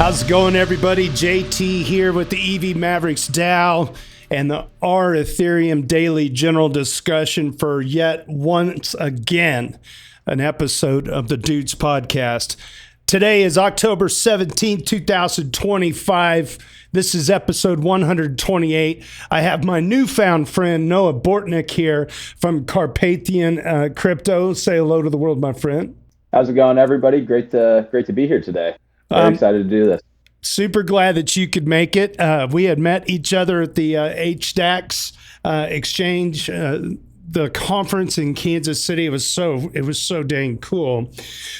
How's it going, everybody? JT here with the EV Mavericks DAO and the R Ethereum Daily General Discussion for yet once again an episode of the Doots podcast. Today is October 17th, 2025. This is episode 128. I have my newfound friend Noah Bortnick here from Carpathian Crypto. Say hello to the world, my friend. How's it going, everybody? Great to be here today. Very excited to do this. Super glad that you could make it. We had met each other at the HDAX exchange, the conference in Kansas City. It was so dang cool.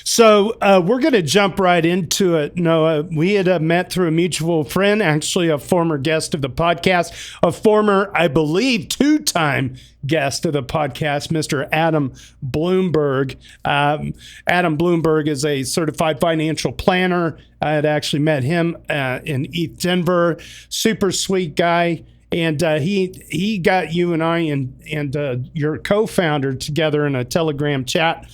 So we're going to jump right into it, Noah. We had met through a mutual friend, actually a former guest of the podcast, a former, I believe, two-time guest of the podcast, Mr. Adam Bloomberg. Adam Bloomberg is a certified financial planner. I had actually met him in ETH Denver. Super sweet guy. And he got you and I and your co-founder together in a Telegram chat.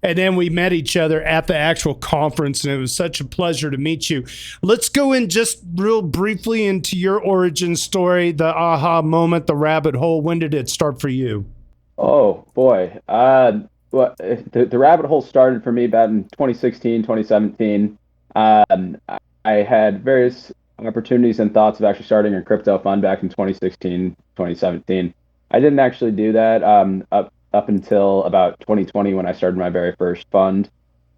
And then we met each other at the actual conference, and it was such a pleasure to meet you. Let's go in just real briefly into your origin story, the aha moment, the rabbit hole. When did it start for you? Oh, boy. The rabbit hole started for me back in 2016, 2017. I had various opportunities and thoughts of actually starting a crypto fund back in 2016, 2017. I didn't actually do that up until about 2020 when I started my very first fund.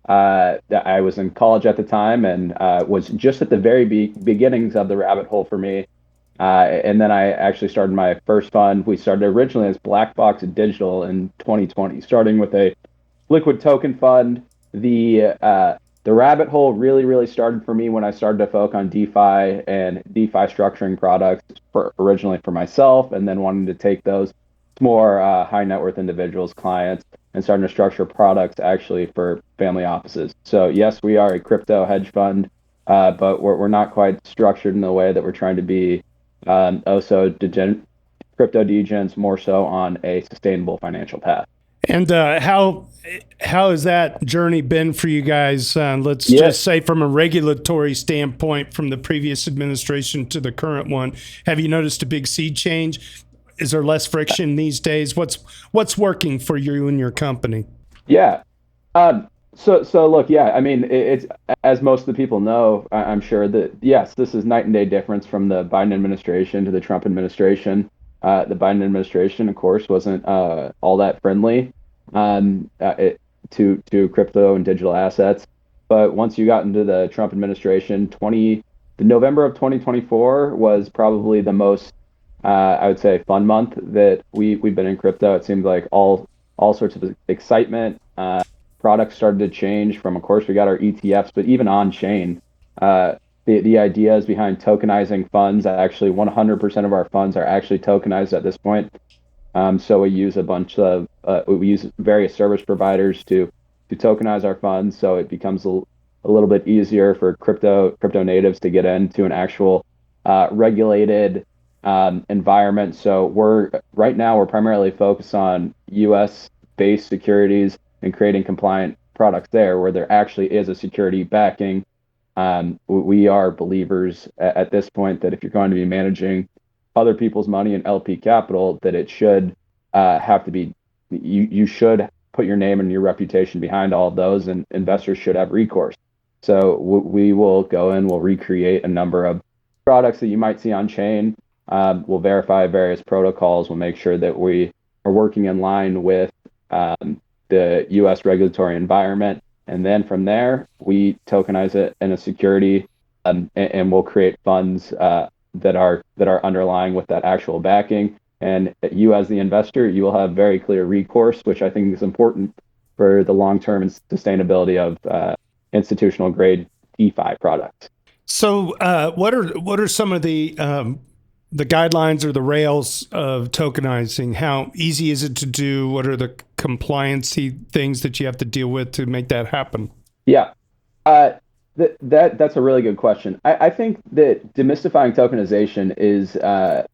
I was in college at the time and was just at the very beginnings of the rabbit hole for me. And then I actually started my first fund. We started originally as Black Box Digital in 2020, starting with a liquid token fund. The rabbit hole really started for me when I started to focus on DeFi and DeFi structuring products originally for myself, and then wanting to take those to more high net worth individuals, clients, and starting to structure products actually for family offices. So yes, we are a crypto hedge fund, but we're not quite structured in the way that we're trying to be crypto degens, more so on a sustainable financial path. And how has that journey been for you guys? Just say from a regulatory standpoint, from the previous administration to the current one, have you noticed a big sea change? Is there less friction these days? What's working for you and your company? Yeah. So look, yeah, I mean, it's, as most of the people know, I'm sure that, yes, this is night and day difference from the Biden administration to the Trump administration. The Biden administration, of course, wasn't all that friendly to crypto and digital assets. But once you got into the Trump administration, the November of 2024 was probably the most, I would say, fun month that we've been in crypto. It seemed like all sorts of excitement. Products started to change from, of course, we got our ETFs, but even on chain. The ideas behind tokenizing funds, actually 100% of our funds are actually tokenized at this point. So we use we use various service providers to tokenize our funds. So it becomes a little bit easier for crypto natives to get into an actual regulated environment. So right now we're primarily focused on US based securities and creating compliant products there where there actually is a security backing. We are believers at this point that if you're going to be managing other people's money in LP capital, that it should have to be, you should put your name and your reputation behind all of those, and investors should have recourse. So we will go in, we'll recreate a number of products that you might see on chain. We'll verify various protocols. We'll make sure that we are working in line with the US regulatory environment. And then from there, we tokenize it in a security, and we'll create funds that are underlying with that actual backing. And you, as the investor, you will have very clear recourse, which I think is important for the long-term sustainability of institutional grade DeFi products. So, what are some of the guidelines or the rails of tokenizing? How easy is it to do? What are the compliancy things that you have to deal with to make that happen? Yeah, that's a really good question. I think that demystifying tokenization is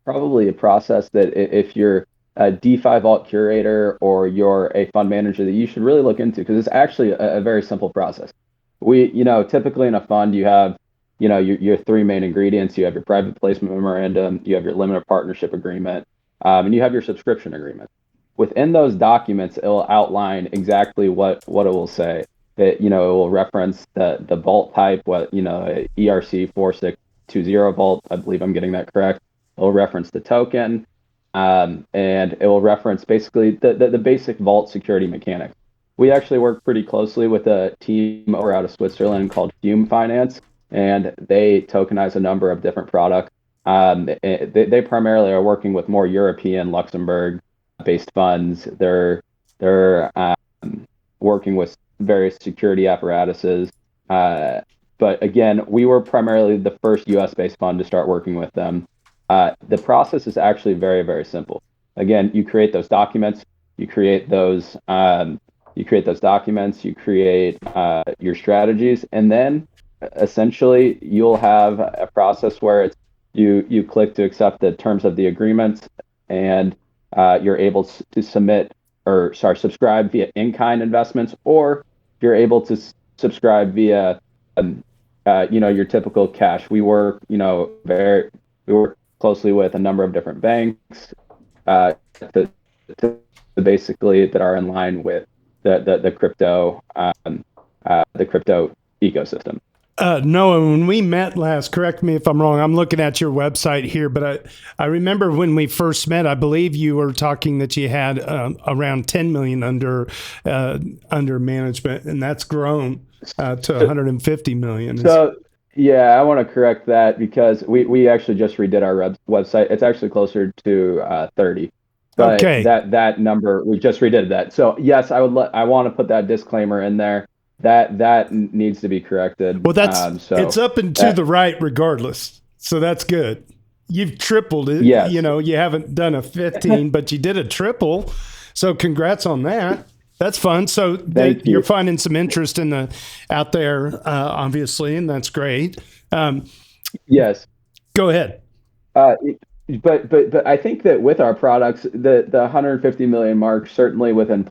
probably a process that if you're a DeFi vault curator or you're a fund manager, that you should really look into, because it's actually a very simple process. Typically in a fund you have your three main ingredients. You have your private placement memorandum, you have your limited partnership agreement, and you have your subscription agreement. Within those documents, it will outline exactly what it will say. That it will reference the vault type, ERC 4620 vault. I believe I'm getting that correct. It will reference the token, and it will reference basically the basic vault security mechanics. We actually work pretty closely with a team over out of Switzerland called Fume Finance, and they tokenize a number of different products. They primarily are working with more European, Luxembourg-based funds. They're working with various security apparatuses. But again, we were primarily the first US-based fund to start working with them. The process is actually very, very simple. Again, you create those documents, you create those documents, you create your strategies, and then essentially you'll have a process where you click to accept the terms of the agreements, and you're able to subscribe via in-kind investments, or you're able to subscribe via your typical cash. We work closely with a number of different banks to basically that are in line with the crypto ecosystem. Noah, when we met last, correct me if I'm wrong, I'm looking at your website here, but I remember when we first met, I believe you were talking that you had around 10 million under management, and that's grown to 150 million. So yeah, I want to correct that because we actually just redid our website. It's actually closer to 30. But okay. That number, we just redid that. So yes, I want to put that disclaimer in there. That needs to be corrected. Well, it's up and to the right regardless. So that's good. You've tripled it. Yes. You haven't done a 15, but you did a triple. So congrats on that. That's fun. So you're finding some interest out there, obviously, and that's great. Yes. Go ahead. But I think that with our products, the 150 million mark certainly within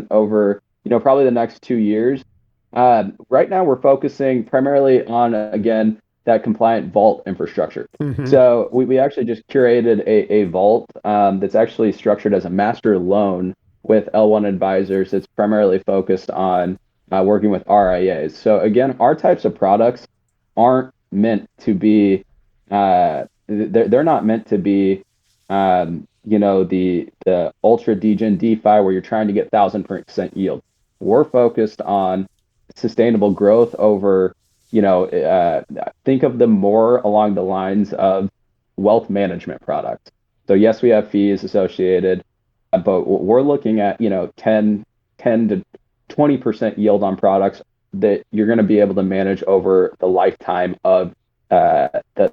over probably the next 2 years. Right now, we're focusing primarily on, again, that compliant vault infrastructure. Mm-hmm. So we actually just curated a vault that's actually structured as a master loan with L1 advisors. It's primarily focused on working with RIAs. So again, our types of products aren't meant to be, they're not meant to be, the ultra degen DeFi where you're trying to get 1,000% yield. We're focused on sustainable growth over, think of them more along the lines of wealth management products. So yes, we have fees associated, but we're looking at, 10 to 20% yield on products that you're going to be able to manage over the lifetime of the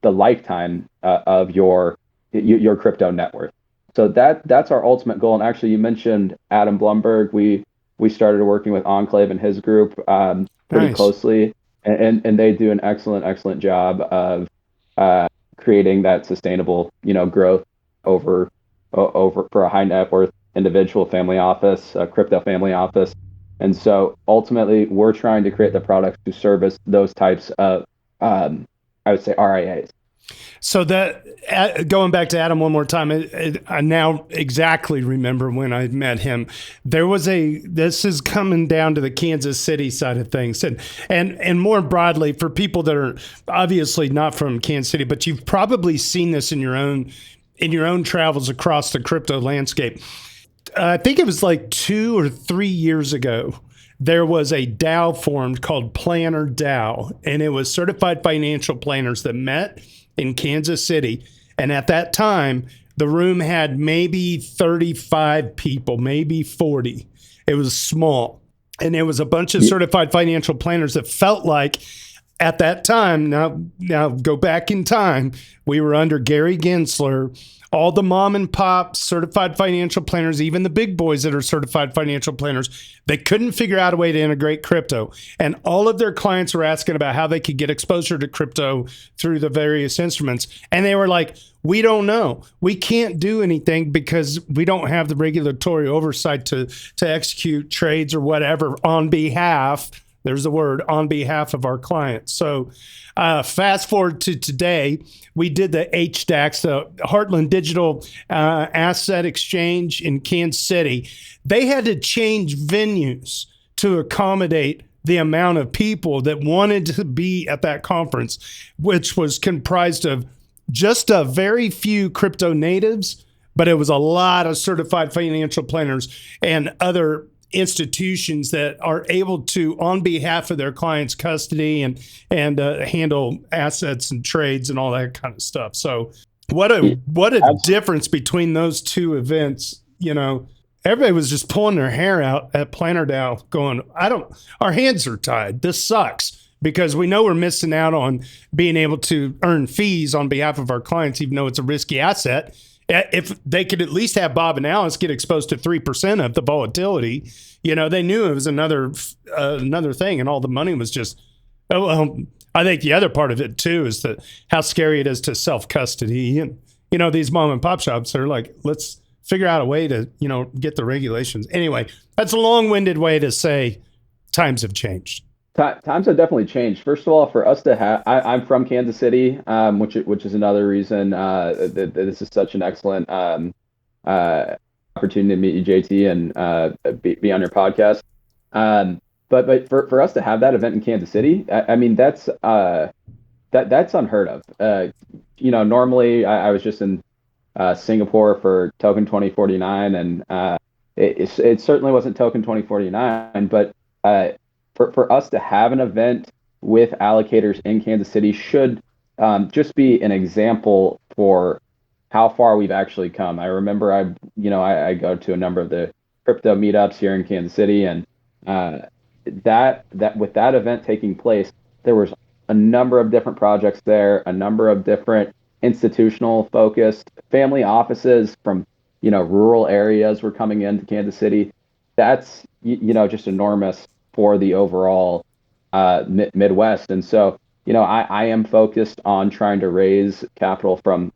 lifetime of your crypto net worth. So that's our ultimate goal. And actually, you mentioned Adam Blumberg. We started working with Enclave and his group pretty closely, and they do an excellent job of creating that sustainable growth over for a high net worth individual family office, a crypto family office. And so ultimately, we're trying to create the products to service those types of I would say RIAs. So that going back to Adam one more time, I now exactly remember when I met him. This is coming down to the Kansas City side of things, and more broadly for people that are obviously not from Kansas City, but you've probably seen this in your own travels across the crypto landscape. I think it was like 2 or 3 years ago. There was a DAO formed called Planner DAO, and it was certified financial planners that met in Kansas City. And at that time, the room had maybe 35 people, maybe 40. It was small. And it was a bunch of certified financial planners that felt like at that time, now go back in time, we were under Gary Gensler. All the mom and pop certified financial planners, even the big boys that are certified financial planners, they couldn't figure out a way to integrate crypto. And all of their clients were asking about how they could get exposure to crypto through the various instruments. And they were like, we don't know. We can't do anything because we don't have the regulatory oversight to execute trades or whatever on behalf. There's the word, on behalf of our clients. So fast forward to today, we did the HDAX, the Heartland Digital Asset Exchange in Kansas City. They had to change venues to accommodate the amount of people that wanted to be at that conference, which was comprised of just a very few crypto natives, but it was a lot of certified financial planners and other institutions that are able to, on behalf of their clients, custody and handle assets and trades and all that kind of stuff. So what a difference between those two events. Everybody was just pulling their hair out at PlannerDAO going, our hands are tied. This sucks, because we know we're missing out on being able to earn fees on behalf of our clients, even though it's a risky asset. If they could at least have Bob and Alice get exposed to 3% of the volatility, they knew it was another thing, and all the money was just, I think the other part of it too is how scary it is to self-custody. And, these mom and pop shops are like, let's figure out a way to, get the regulations. Anyway, that's a long-winded way to say times have changed. Times have definitely changed. First of all, for us to have, I'm from Kansas City, which is another reason that this is such an excellent opportunity to meet you, JT, and be on your podcast. But for us to have that event in Kansas City, I mean, that's unheard of. Normally I was just in Singapore for Token 2049, and it certainly wasn't Token 2049, but for us to have an event with allocators in Kansas City should just be an example for how far we've actually come. I remember I go to a number of the crypto meetups here in Kansas City, and that with that event taking place, there was a number of different projects there, a number of different institutional focused family offices from rural areas were coming into Kansas City. That's just enormous for the overall Midwest. And so I am focused on trying to raise capital from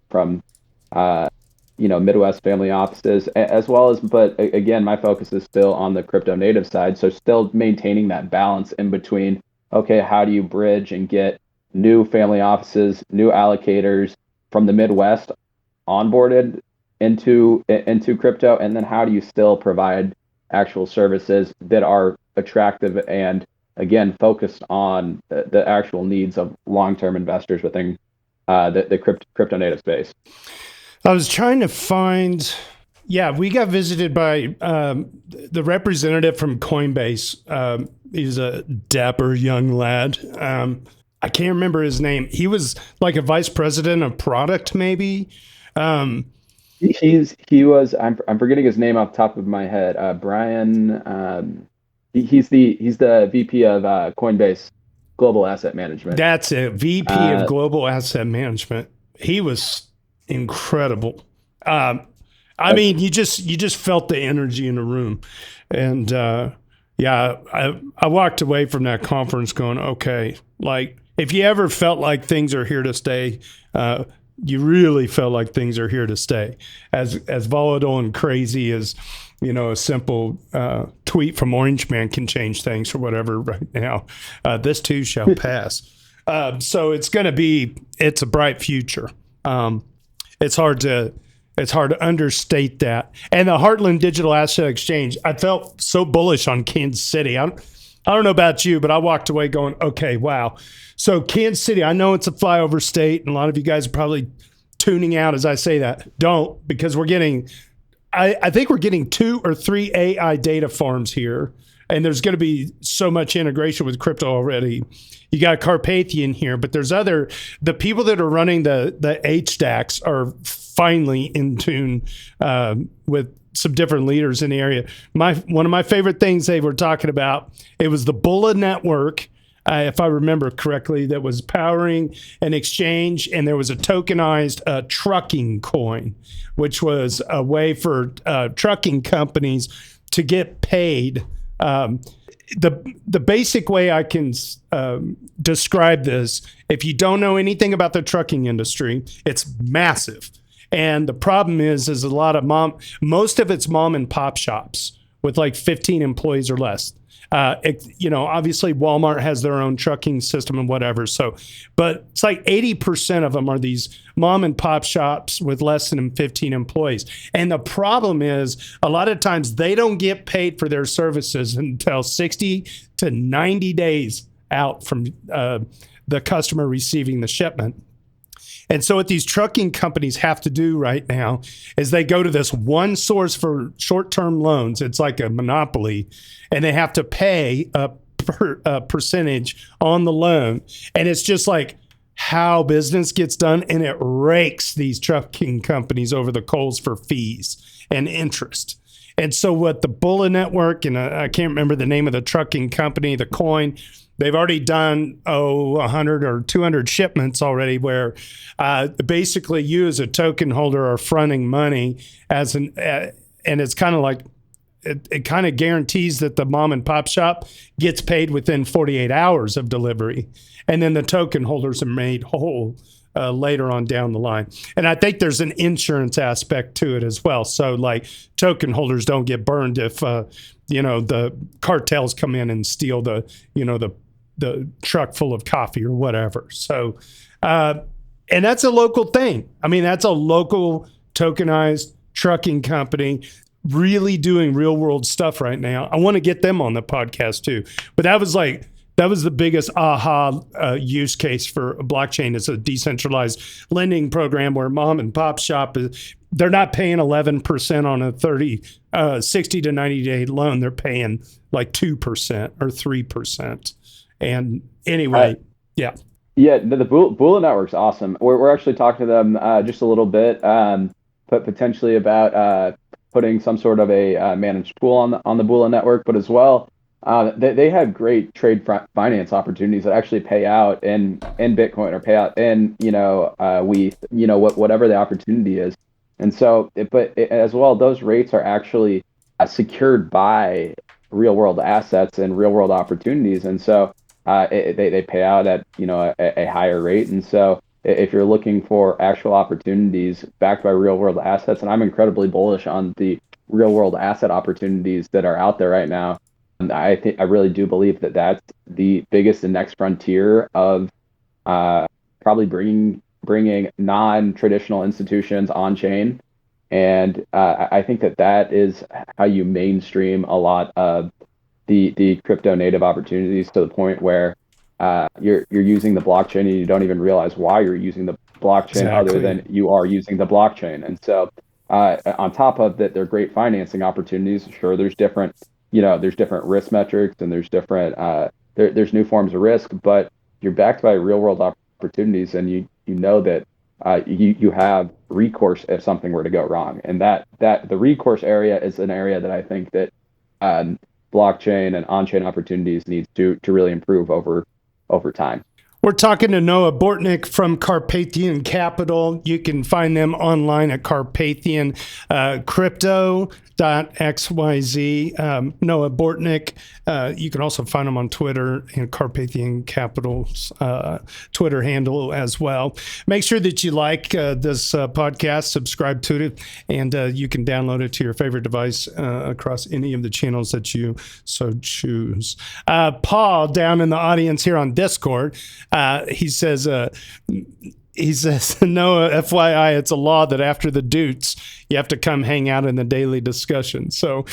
Midwest family offices, as well as, but again, my focus is still on the crypto native side. So still maintaining that balance in between, okay, how do you bridge and get new family offices, new allocators from the Midwest onboarded into crypto, and then how do you still provide actual services that are attractive and, again, focused on the actual needs of long-term investors within the crypto native space. I was trying to find, we got visited by the representative from Coinbase. He's a dapper young lad. I can't remember his name. He was like a vice president of product, maybe. He was. I'm forgetting his name off the top of my head. Brian. He's the VP of Coinbase Global Asset Management. That's it. VP of Global Asset Management. He was incredible. I mean, you just felt the energy in the room, and I walked away from that conference going, okay, like, if you ever felt like things are here to stay, you really felt like things are here to stay. As volatile and crazy as, a simple tweet from Orange Man can change things or whatever right now. This too shall pass. So it's a bright future. It's hard to understate that. And the Heartland Digital Asset Exchange, I felt so bullish on Kansas City. I don't know about you, but I walked away going, okay, wow. So Kansas City, I know it's a flyover state, and a lot of you guys are probably tuning out as I say that. Don't, because I think we're getting 2 or 3 AI data farms here, and there's going to be so much integration with crypto already. You got Carpathian here, but there's the people that are running the HDAX are finally in tune with some different leaders in the area. One of my favorite things they were talking about, it was the Bulla network, if I remember correctly, that was powering an exchange, and there was a tokenized trucking coin, which was a way for trucking companies to get paid. The basic way I can describe this, if you don't know anything about the trucking industry, it's massive. And the problem is a lot of most of it's mom and pop shops with like 15 employees or less. Obviously Walmart has their own trucking system and whatever. So, but it's like 80% of them are these mom and pop shops with less than 15 employees. And the problem is a lot of times they don't get paid for their services until 60 to 90 days out from the customer receiving the shipment. And so what these trucking companies have to do right now is they go to this one source for short-term loans. It's like a monopoly, and they have to pay a percentage on the loan. And it's just like how business gets done, and it rakes these trucking companies over the coals for fees and interest. And so what the Bulla Network, and I can't remember the name of the trucking company, the coin, they've already done 100 or 200 shipments already where basically you as a token holder are fronting money as and it's kind of like it kind of guarantees that the mom and pop shop gets paid within 48 hours of delivery, and then the token holders are made whole later on down the line. And I think there's an insurance aspect to it as well. So like token holders don't get burned if the cartels come in and steal the truck full of coffee or whatever. So, and that's a local thing. I mean, that's a local tokenized trucking company really doing real world stuff right now. I want to get them on the podcast too. But that was the biggest use case for a blockchain. It's a decentralized lending program where mom and pop shop they're not paying 11% on a 60 to 90 day loan. They're paying like 2% or 3%. And anyway, yeah. Yeah, the Bulla Network's awesome. We're actually talking to them just a little bit, but potentially about putting some sort of a managed pool on the Bulla Network, but as well, they have great trade finance opportunities that actually pay out in Bitcoin or pay out in whatever the opportunity is. And so, as well, those rates are actually secured by real world assets and real world opportunities, and so they pay out at a higher rate. And so, if you're looking for actual opportunities backed by real world assets, and I'm incredibly bullish on the real world asset opportunities that are out there right now. I really do believe that that's the biggest and next frontier of probably bringing non-traditional institutions on chain, and I think that is how you mainstream a lot of the crypto native opportunities, to the point where you're using the blockchain and you don't even realize why you're using the blockchain. Exactly. Other than you are using the blockchain. And so on top of that, they're great financing opportunities. Sure, there's different risk metrics, and there's different there's new forms of risk, but you're backed by real world opportunities, and you know that you have recourse if something were to go wrong. And that the recourse area is an area that I think that blockchain and on-chain opportunities needs to really improve over time. We're talking to Noah Bortnick from Carpathian Capital. You can find them online at Carpathian crypto.xyz. Noah Bortnick. You can also find them on Twitter and Carpathian Capital's Twitter handle as well. Make sure that you like this podcast, subscribe to it, and you can download it to your favorite device across any of the channels that you so choose. Paul, down in the audience here on Discord, he says, Noah, FYI, it's a law that after the Doots, you have to come hang out in the daily discussion. So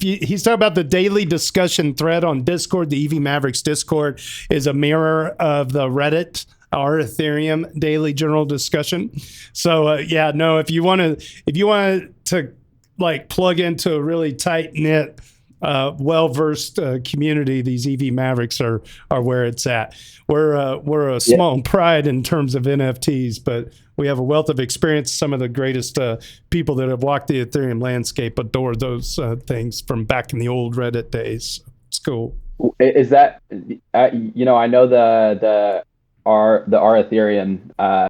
he's talking about the daily discussion thread on Discord. The EV Mavericks Discord is a mirror of the Reddit, our Ethereum daily general discussion. So if you want to like plug into a really tight knit, well-versed community, these EV Mavericks are where it's at. We're a small pride in terms of NFTs, but we have a wealth of experience. Some of the greatest people that have walked the Ethereum landscape adore those things from back in the old Reddit days. It's cool. Is that I know the our Ethereum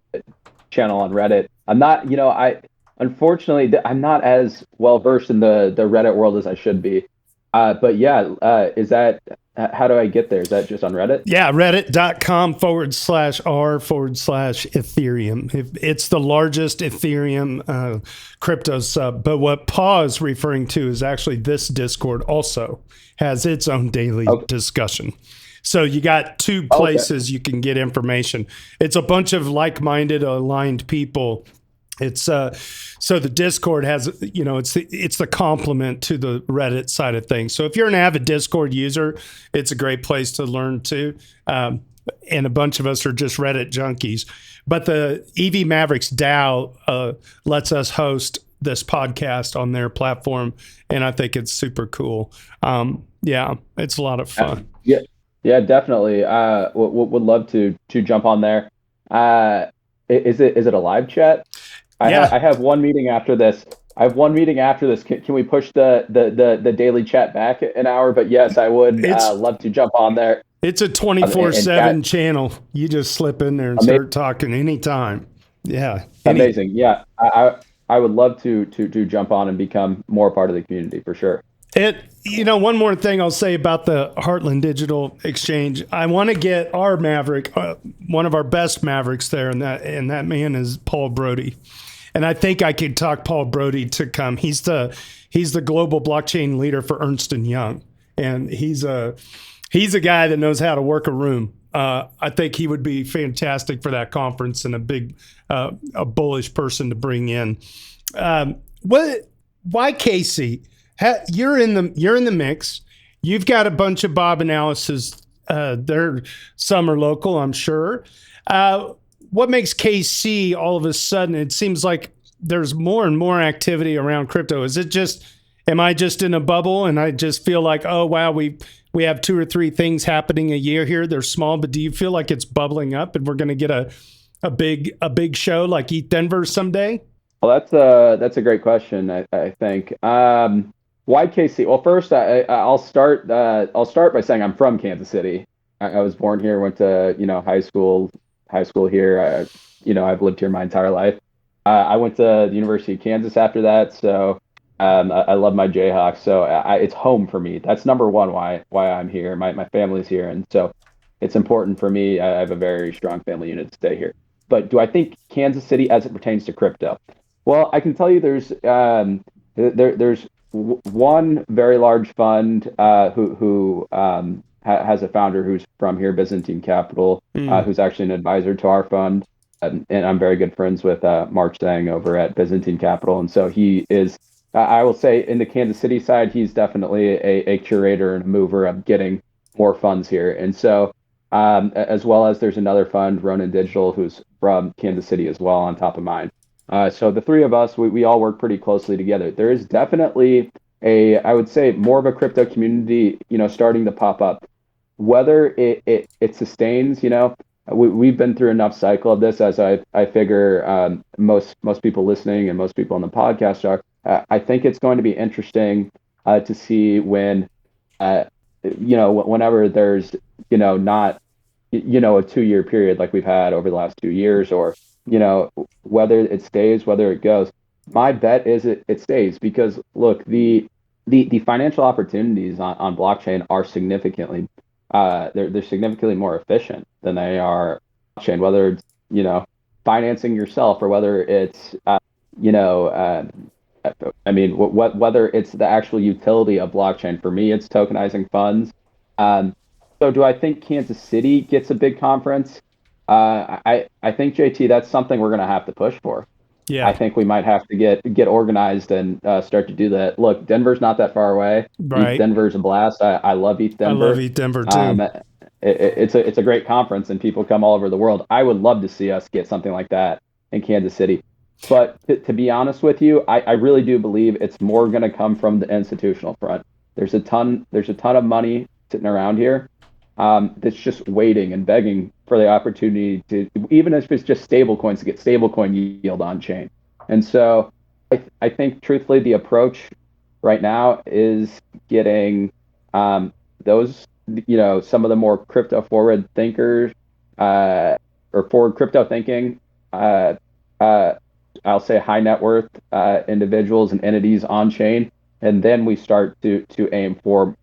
channel on Reddit. I'm not, unfortunately I'm not as well versed in the Reddit world as I should be. But is that how do I get there? Is that just on Reddit? Yeah, reddit.com/r/Ethereum. It's the largest Ethereum crypto sub. But what Paul is referring to is actually this Discord also has its own daily discussion. So you got two places you can get information. It's a bunch of like-minded, aligned people. It's so the Discord has, it's the complement to the Reddit side of things. So if you're an avid Discord user, it's a great place to learn too. And a bunch of us are just Reddit junkies. But the EV Mavericks DAO lets us host this podcast on their platform, and I think it's super cool. Yeah, it's a lot of fun. Yeah, definitely. Would love to jump on there. Is it a live chat? I have one meeting after this. Can we push the daily chat back an hour? But yes, I would love to jump on there. It's a 24/7 channel. You just slip in there and start talking anytime. Yeah. Amazing. Yeah. I would love to jump on and become more part of the community for sure. One more thing I'll say about the Heartland Digital Exchange. I want to get our Maverick, one of our best Mavericks there, and that man is Paul Brody. And I think I could talk Paul Brody to come. He's the global blockchain leader for Ernst & Young, and he's a guy that knows how to work a room. I think he would be fantastic for that conference and a bullish person to bring in. Why Casey? You're in the mix. You've got a bunch of Bob analysis. Some are local, I'm sure. What makes KC all of a sudden? It seems like there's more and more activity around crypto. Am I just in a bubble and I just feel like, oh wow, we have 2 or 3 things happening a year here. They're small, but do you feel like it's bubbling up and we're going to get a big show like ETH Denver someday? Well, that's a great question. I think. Why KC? Well, first I'll start by saying I'm from Kansas City. I was born here, went to high school here. I've lived here my entire life. I went to the University of Kansas after that, so I love my Jayhawks. So it's home for me. That's number one why I'm here. My family's here, and so it's important for me. I have a very strong family unit to stay here. But do I think Kansas City as it pertains to crypto? Well, I can tell you there's one very large fund who has a founder who's from here, Byzantine Capital, who's actually an advisor to our fund. And I'm very good friends with Mark Zhang over at Byzantine Capital. And so he is, I will say, in the Kansas City side, he's definitely a curator and a mover of getting more funds here. And so, as well as there's another fund, Ronin Digital, who's from Kansas City as well, on top of mine. So the three of us, we all work pretty closely together. There is definitely I would say, more of a crypto community, starting to pop up. Whether it sustains, we've been through enough cycle of this, as I figure most people listening and most people on the podcast are. I think it's going to be interesting to see when, whenever there's, not, a 2-year period like we've had over the last 2 years, or, whether it stays, whether it goes. My bet is it stays, because look, the financial opportunities on blockchain are significantly they're significantly more efficient than they are blockchain, whether it's financing yourself, or whether it's whether it's the actual utility of blockchain. For me, it's tokenizing funds. So do I think Kansas City gets a big conference? I think, JT, that's something we're going to have to push for. Yeah, I think we might have to get organized and start to do that. Look, Denver's not that far away. Right. Denver's a blast. I love ETH Denver. I love ETH Denver too. It's a great conference, and people come all over the world. I would love to see us get something like that in Kansas City. But to be honest with you, I really do believe it's more going to come from the institutional front. There's a ton of money sitting around here that's just waiting and begging for the opportunity to, even if it's just stable coins, to get stablecoin yield on chain. And so I think, truthfully, the approach right now is getting those, some of the more crypto forward thinkers or forward crypto thinking, I'll say high net worth individuals and entities on chain. And then we start to aim for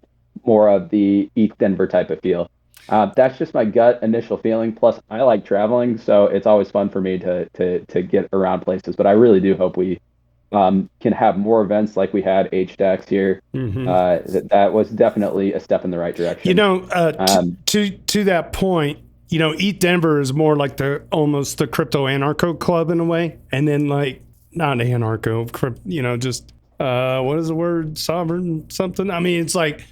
more of the ETH Denver type of feel. That's just my gut initial feeling. Plus, I like traveling, so it's always fun for me to get around places. But I really do hope we can have more events like we had HDAX here. That was definitely a step in the right You direction. know, to that point, ETH Denver is more like almost the crypto anarcho club in a way, and then like not anarcho, just what is the word, sovereign something. I mean, it's like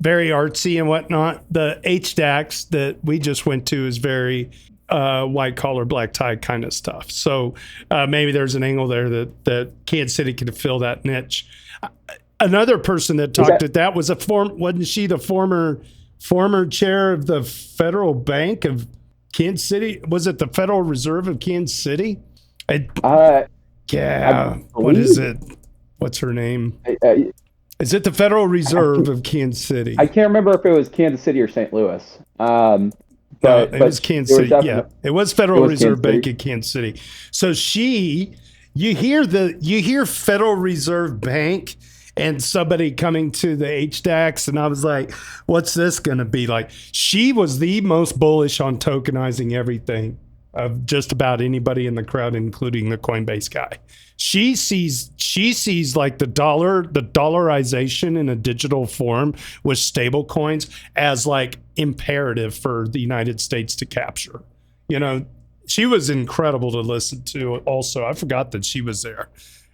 very artsy and whatnot. The HDAX that we just went to is very white collar, black tie kind of stuff. So maybe there's an angle there that Kansas City could fill that niche. Another person that talked at that was wasn't she the former chair of the Federal Bank of Kansas City? Was it the Federal Reserve of Kansas City? Yeah. What is it? What's her name? Is it the Federal Reserve of Kansas City? I can't remember if it was Kansas City or St. Louis. But it was Kansas City. Yeah, it was Federal Reserve Bank of Kansas City. So you hear Federal Reserve Bank and somebody coming to the HDAX, and I was like, what's this going to be like? She was the most bullish on tokenizing everything of just about anybody in the crowd, including the Coinbase guy. She sees like the dollarization in a digital form with stable coins as like imperative for the United States to capture. She was incredible to listen to. Also, I forgot that she was there.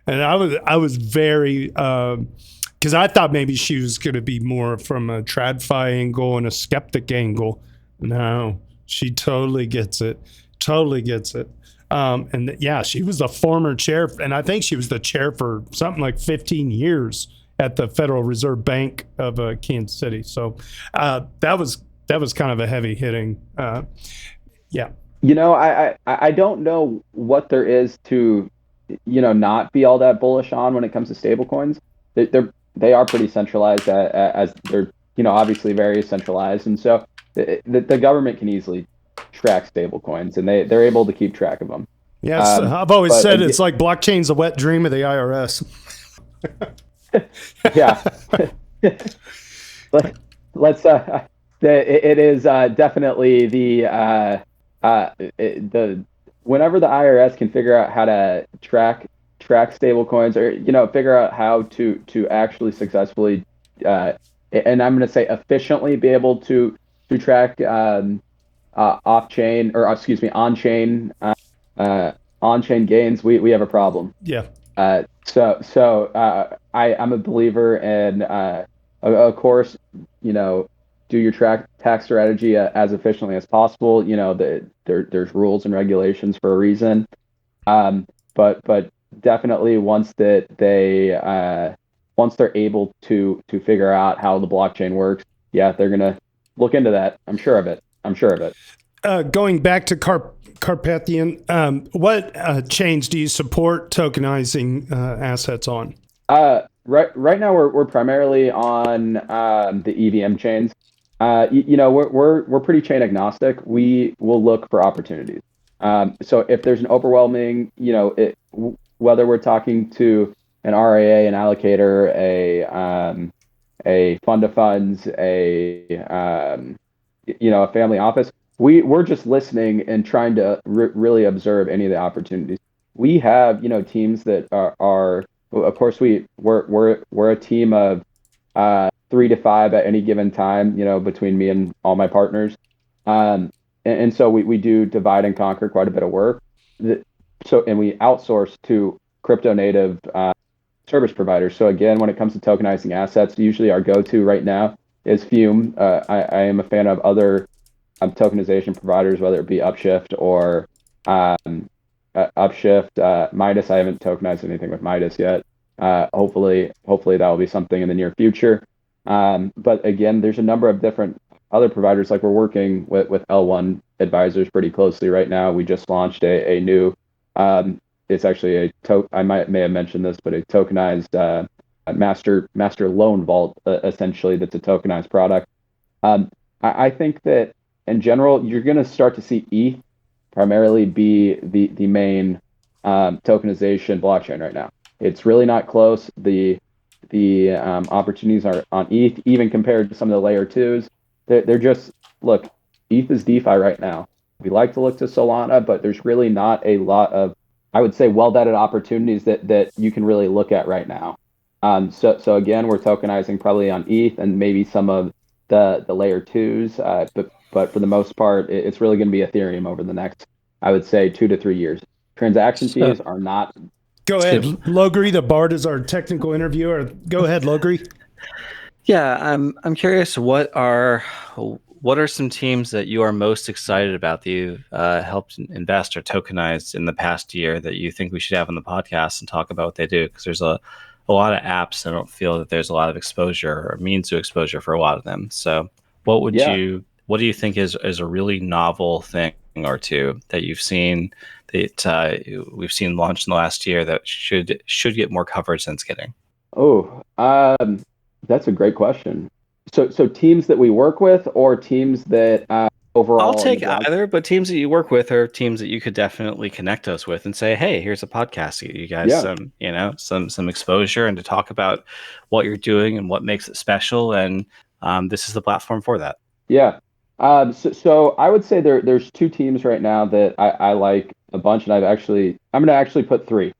And I was very, because I thought maybe she was going to be more from a TradFi angle and a skeptic angle. No, she totally gets it. And yeah, she was the former chair, and I think she was the chair for something like 15 years at the Federal Reserve Bank of Kansas City. So that was kind of a heavy hitting. Yeah. I don't know what there is to not be all that bullish on when it comes to stablecoins. They are pretty centralized as they're obviously very centralized, and so the government can easily track stablecoins, and they're able to keep track of them. Yes, I've always said it's like blockchain's a wet dream of the IRS. Yeah. Let's it is definitely the whenever the IRS can figure out how to track stable coins, or figure out how to actually successfully and I'm going to say efficiently be able to track on-chain gains, we have a problem. Yeah. So I'm a believer in of course do your tax strategy as efficiently as possible. There's rules and regulations for a reason. But definitely once they're able to figure out how the blockchain works, yeah, they're gonna look into that. I'm sure of it. Going back to Carpathian, what chains do you support tokenizing assets on? Right now we're primarily on the EVM chains. We're pretty chain agnostic. We will look for opportunities. So if there's an overwhelming, whether we're talking to an RIA, an allocator, a fund of funds, a family office, we're just listening and trying to really observe any of the opportunities. We have teams that are of course we're a team of 3 to 5 at any given time, between me and all my partners. And so we do divide and conquer quite a bit of work. And we outsource to crypto native service providers. So again, when it comes to tokenizing assets, usually our go-to right now is Fume. I am a fan of other tokenization providers, whether it be Upshift or Midas. I haven't tokenized anything with Midas yet. Hopefully that will be something in the near future. But again, there's a number of different other providers. Like we're working with L1 advisors pretty closely right now. We just launched a new, it's actually I may have mentioned this, but a tokenized master loan vault, essentially, that's a tokenized product. I think that in general, you're going to start to see ETH primarily be the main tokenization blockchain right now. It's really not close. The the opportunities are on ETH, even compared to some of the layer twos. They're just, look, ETH is DeFi right now. We like to look to Solana, but there's really not a lot of, I would say, well-vetted opportunities that you can really look at right now. So again, we're tokenizing probably on ETH and maybe some of the layer twos, but for the most part, it's really going to be Ethereum over the next, I would say, 2 to 3 years. Transaction fees are not. Go ahead. LogrisTheBard is our technical interviewer. Go ahead, Logri. Yeah, I'm curious, what are some teams that you are most excited about that you've helped invest or tokenized in the past year that you think we should have on the podcast and talk about what they do? Because there's a lot of apps. I don't feel that there's a lot of exposure or means to exposure for a lot of them. So what do you think is a really novel thing or two that you've seen that we've seen launched in the last year that should get more coverage than it's getting? That's a great question. So teams that we work with, or teams that overall? I'll take either, but teams that you work with are teams that you could definitely connect us with and say, hey, here's a podcast to get you guys some exposure and to talk about what you're doing and what makes it special. And this is the platform for that. Yeah. So I would say there's two teams right now that I like a bunch, and I'm going to actually put three.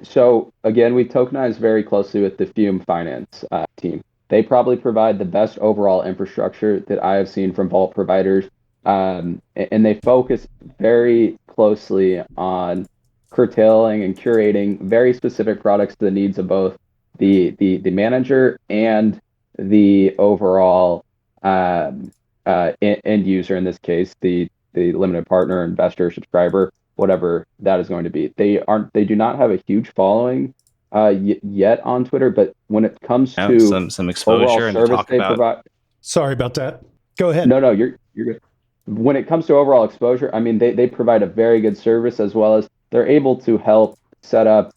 So again, we tokenize very closely with the Fume Finance team. They probably provide the best overall infrastructure that I have seen from vault providers, and they focus very closely on curtailing and curating very specific products to the needs of both the manager and the overall end user. In this case, the limited partner, investor, subscriber, whatever that is going to be. They do not have a huge following yet on Twitter, but when it comes to some exposure and to talk about. Sorry about that. Go ahead. No, you're good. When it comes to overall exposure, I mean, they provide a very good service, as well as they're able to help set up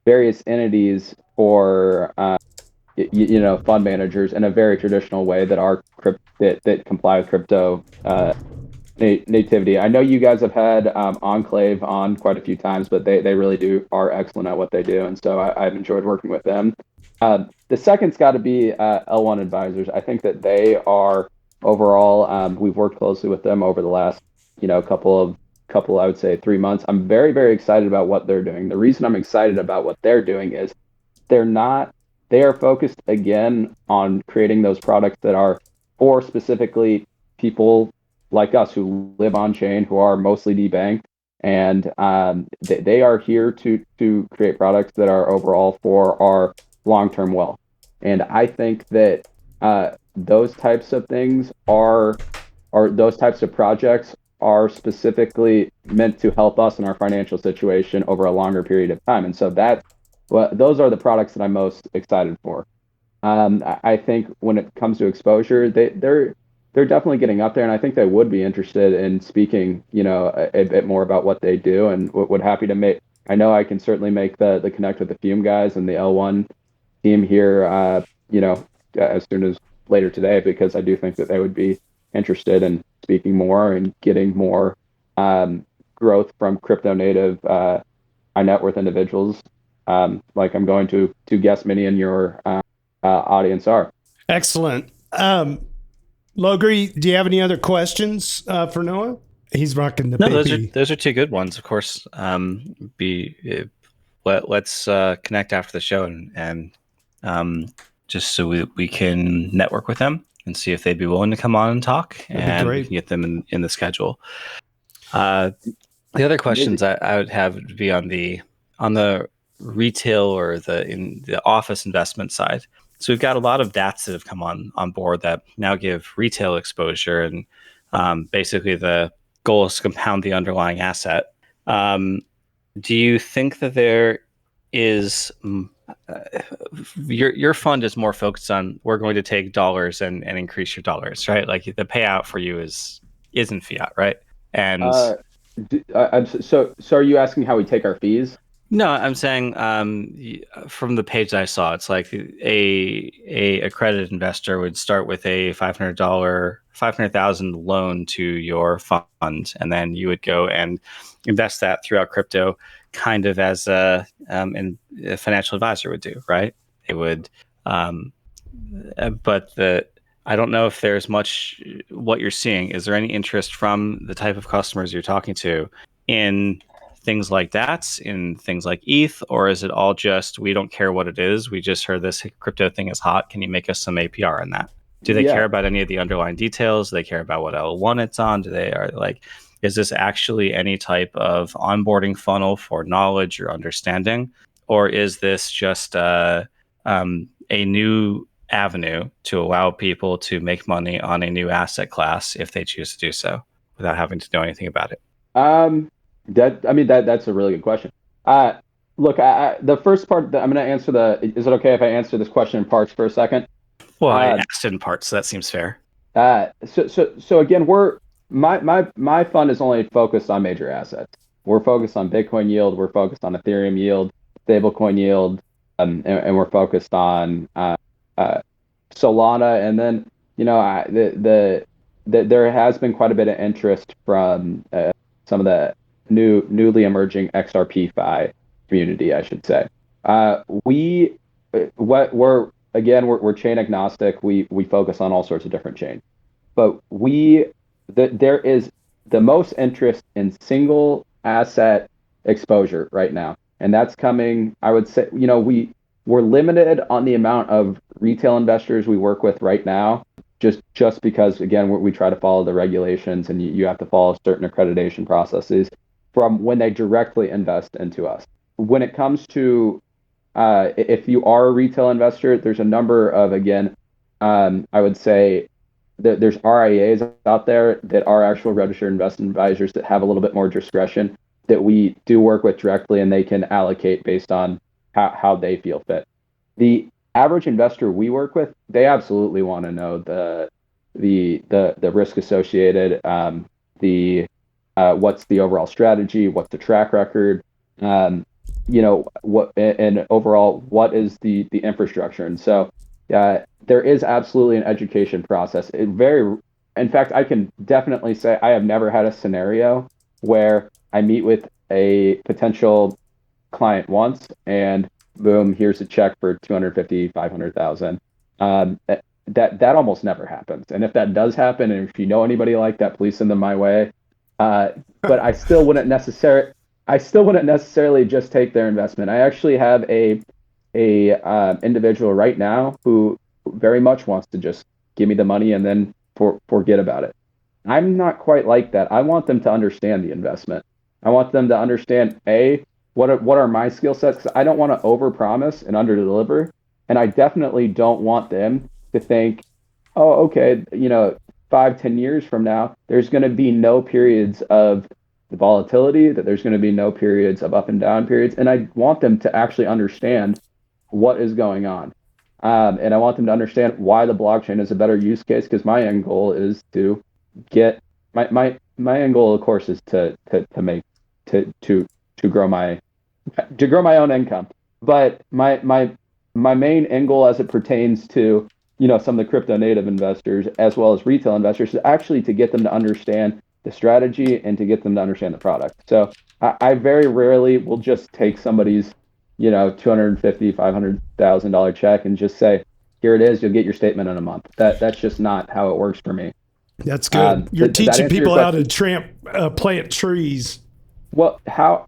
various entities for fund managers in a very traditional way that comply with crypto nativity. I know you guys have had Enclave on quite a few times, but they really are excellent at what they do, and so I've enjoyed working with them. The second's got to be L1 Advisors. I think that they are overall. We've worked closely with them over the last couple I would say 3 months. I'm very, very excited about what they're doing. The reason I'm excited about what they're doing is they are focused again on creating those products that are for specifically people like us who live on chain, who are mostly debanked, and they are here to create products that are overall for our long-term wealth. And I think that those types of things are those types of projects are specifically meant to help us in our financial situation over a longer period of time. And so those are the products that I'm most excited for. I think when it comes to exposure, they're definitely getting up there, and I think they would be interested in speaking, a bit more about what they do, and would happy to make. I know I can certainly make the connect with the Fume guys and the L1 team here, as soon as later today, because I do think that they would be interested in speaking more and getting more growth from crypto native high net worth individuals, like I'm going to guess many in your audience are. Excellent. Logri, do you have any other questions for Noah? He's rocking the baby. Those are two good ones, of course. Let's connect after the show and just so we can network with them and see if they'd be willing to come on and talk, and we can get them in the schedule. The other questions I would have would be on the retail or in the office investment side. So we've got a lot of DATs that have come on board that now give retail exposure, and basically the goal is to compound the underlying asset. Do you think that there is your fund is more focused on, we're going to take dollars and increase your dollars, right? Like the payout for you isn't fiat, right? And so are you asking how we take our fees? No, I'm saying from the page that I saw, it's like a accredited investor would start with a $500,000 loan to your fund, and then you would go and invest that throughout crypto, kind of as a financial advisor would do, right? It would, but I don't know if there's much what you're seeing. Is there any interest from the type of customers you're talking to in things like that, in things like ETH, or is it all just, we don't care what it is, we just heard this crypto thing is hot, can you make us some APR in that? Do they care about any of the underlying details? Do they care about what L1 it's on? Is this actually any type of onboarding funnel for knowledge or understanding? Or is this just a new avenue to allow people to make money on a new asset class if they choose to do so without having to know anything about it? That's a really good question. Look, the first part that I'm going to answer is it okay if I answer this question in parts for a second? Well, I asked it in parts, so that seems fair. So again, my fund is only focused on major assets. We're focused on Bitcoin yield, we're focused on Ethereum yield, stablecoin yield, and we're focused on Solana, and then there has been quite a bit of interest from some of the newly emerging XRP-Fi community, I should say. We're chain agnostic. We focus on all sorts of different chains, but there is the most interest in single asset exposure right now, and that's coming. I would say, we're limited on the amount of retail investors we work with right now, just because, again, we try to follow the regulations, and you have to follow certain accreditation processes from when they directly invest into us. When it comes to if you are a retail investor, there's a number of, again, I would say that there's RIAs out there that are actual registered investment advisors that have a little bit more discretion that we do work with directly, and they can allocate based on how they feel fit. The average investor we work with, they absolutely want to know the risk associated, what's the overall strategy, what's the track record, what, and overall, what is the infrastructure. And so there is absolutely an education process. In fact, I can definitely say I have never had a scenario where I meet with a potential client once and boom, here's a check for 250, 500,000. That almost never happens. And if that does happen, and if you know anybody like that, please send them my way. But I still wouldn't necessarily just take their investment. I actually have a individual right now who very much wants to just give me the money and then forget about it. I'm not quite like that. I want them to understand the investment. I want them to understand, what are my skill sets? Because I don't want to overpromise and underdeliver, and I definitely don't want them to think, oh, okay, 5-10 years from now, there's going to be no periods of the volatility, that there's going to be no periods of up and down periods, and I want them to actually understand what is going on, and I want them to understand why the blockchain is a better use case. Because my end goal is to get my end goal, of course, is to grow my own income. But my main end goal, as it pertains to some of the crypto native investors as well as retail investors, is actually to get them to understand the strategy and to get them to understand the product. So I very rarely will just take somebody's $250,000, $500,000 check and just say, here it is, you'll get your statement in a month. That's just not how it works for me. That's good. You're teaching people how to plant trees. Well,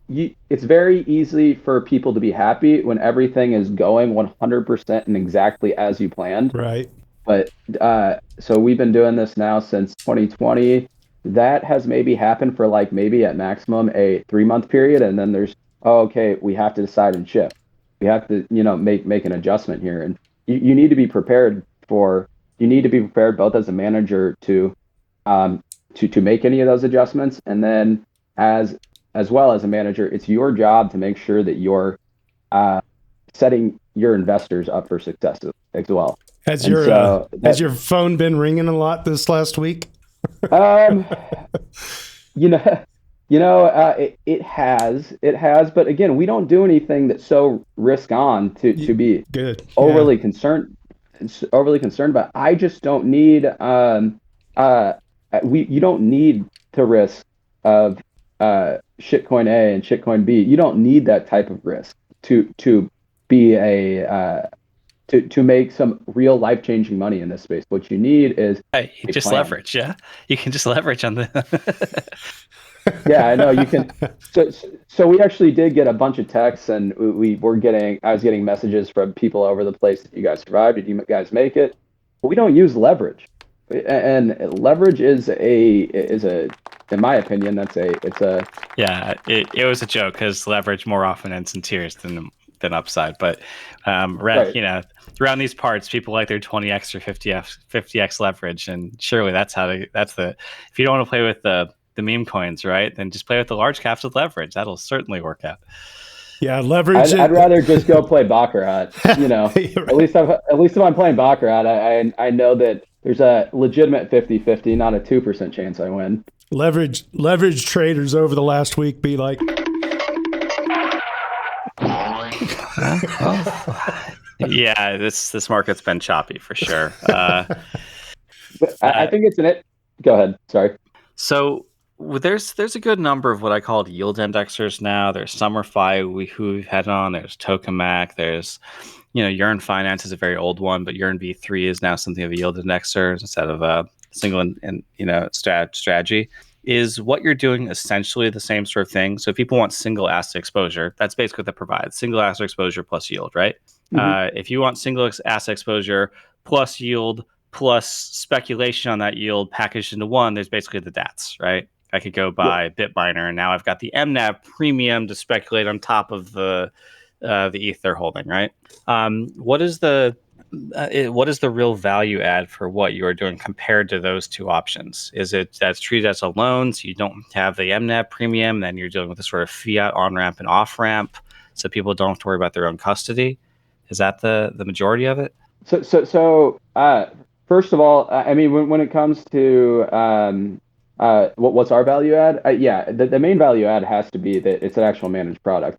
it's very easy for people to be happy when everything is going 100% and exactly as you planned. Right. But so we've been doing this now since 2020. That has maybe happened for maybe at maximum a 3-month period, and then there's, okay, we have to decide and shift. We have to make an adjustment here, and you need to be prepared both as a manager to make any of those adjustments, and then as well as a manager, it's your job to make sure that you're setting your investors up for success as well. Has your phone been ringing a lot this last week? It has, but again, we don't do anything that's so risk on to be good. overly concerned. But I just don't need. You don't need to risk of shitcoin A and shitcoin B, you don't need that type of risk to be to make some real life-changing money in this space. What you need is just plan. Leverage. Yeah, you can just leverage on the. Yeah, I know you can. So we actually did get a bunch of texts, and I was getting messages from people over the place that you guys survived. Did you guys make it? But we don't use leverage, and leverage is in my opinion, Yeah, it was a joke because leverage more often ends in tears than upside. But right. Around these parts, people like their 20x or 50x leverage, and surely that's if you don't want to play with the meme coins, right? Then just play with the large caps with leverage. That'll certainly work out. Yeah, leverage. I'd rather just go play Baccarat. Right. At least if I'm playing Baccarat, I know that there's a legitimate 50-50, not a 2% chance I win. Leverage traders over the last week be like, yeah, this market's been choppy for sure. I think it's in it. Go ahead. Sorry. So there's a good number of what I call yield indexers now. There's SummerFi who we've had on. There's Tokamak. There's Yearn Finance is a very old one, but Yearn V3 is now something of a yield indexer instead of a single strategy. Is what you're doing essentially the same sort of thing? So if people want single asset exposure, that's basically what that provides: single asset exposure plus yield, right? Mm-hmm. If you want single asset exposure plus yield plus speculation on that yield packaged into one, there's basically the DATs, right? I could go buy Bitminer, and now I've got the MNAV premium to speculate on top of the ETH they're holding, right? What is the real value add for what you are doing compared to those two options? Is it that's treated as a loan, so you don't have the MNAV premium, then you're dealing with a sort of fiat on-ramp and off-ramp, so people don't have to worry about their own custody? Is that the majority of it? So first of all, I mean, when it comes to what's our value add? The main value add has to be that it's an actual managed product.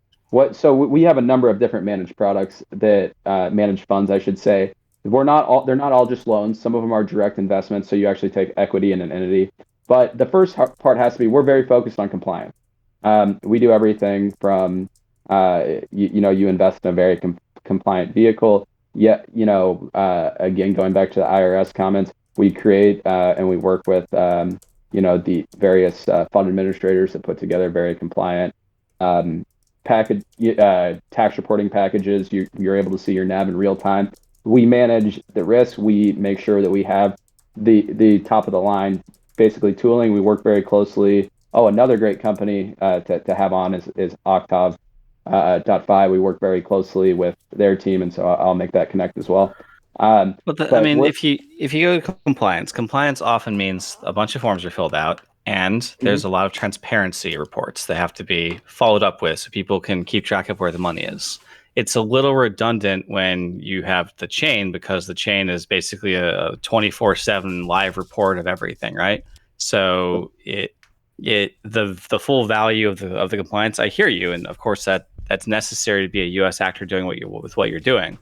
So we have a number of different managed products that managed funds, I should say. They're not all just loans. Some of them are direct investments, so you actually take equity in an entity. But the first part has to be we're very focused on compliance. We do everything from you invest in a very compliant vehicle. Yet, again, going back to the IRS comments, we create and we work with, the various fund administrators that put together very compliant package tax reporting packages. You're able to see your NAV in real time. We manage the risk. We make sure that we have the top of the line, basically tooling. We work very closely. Oh, another great company to have on is Octave. .fi. We work very closely with their team, and so I'll make that connect as well. If you go to compliance often means a bunch of forms are filled out, and there's a lot of transparency reports that have to be followed up with, so people can keep track of where the money is. It's a little redundant when you have the chain, because the chain is basically a 24/7 live report of everything, right? So the full value of the compliance, I hear you, and of course that's necessary to be a U.S. actor doing what you're doing,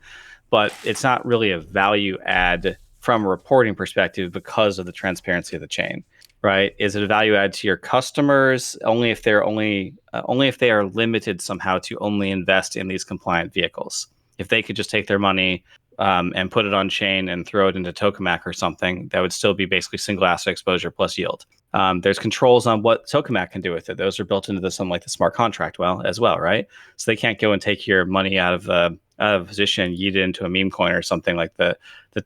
but it's not really a value add from a reporting perspective because of the transparency of the chain, right? Is it a value add to your customers only if they are limited somehow to only invest in these compliant vehicles? If they could just take their money and put it on chain and throw it into Tokamak or something, that would still be basically single asset exposure plus yield. There's controls on what Tokamak can do with it. Those are built into something like the smart contract as well, right? So they can't go and take your money out of a position and yeet it into a meme coin or something like that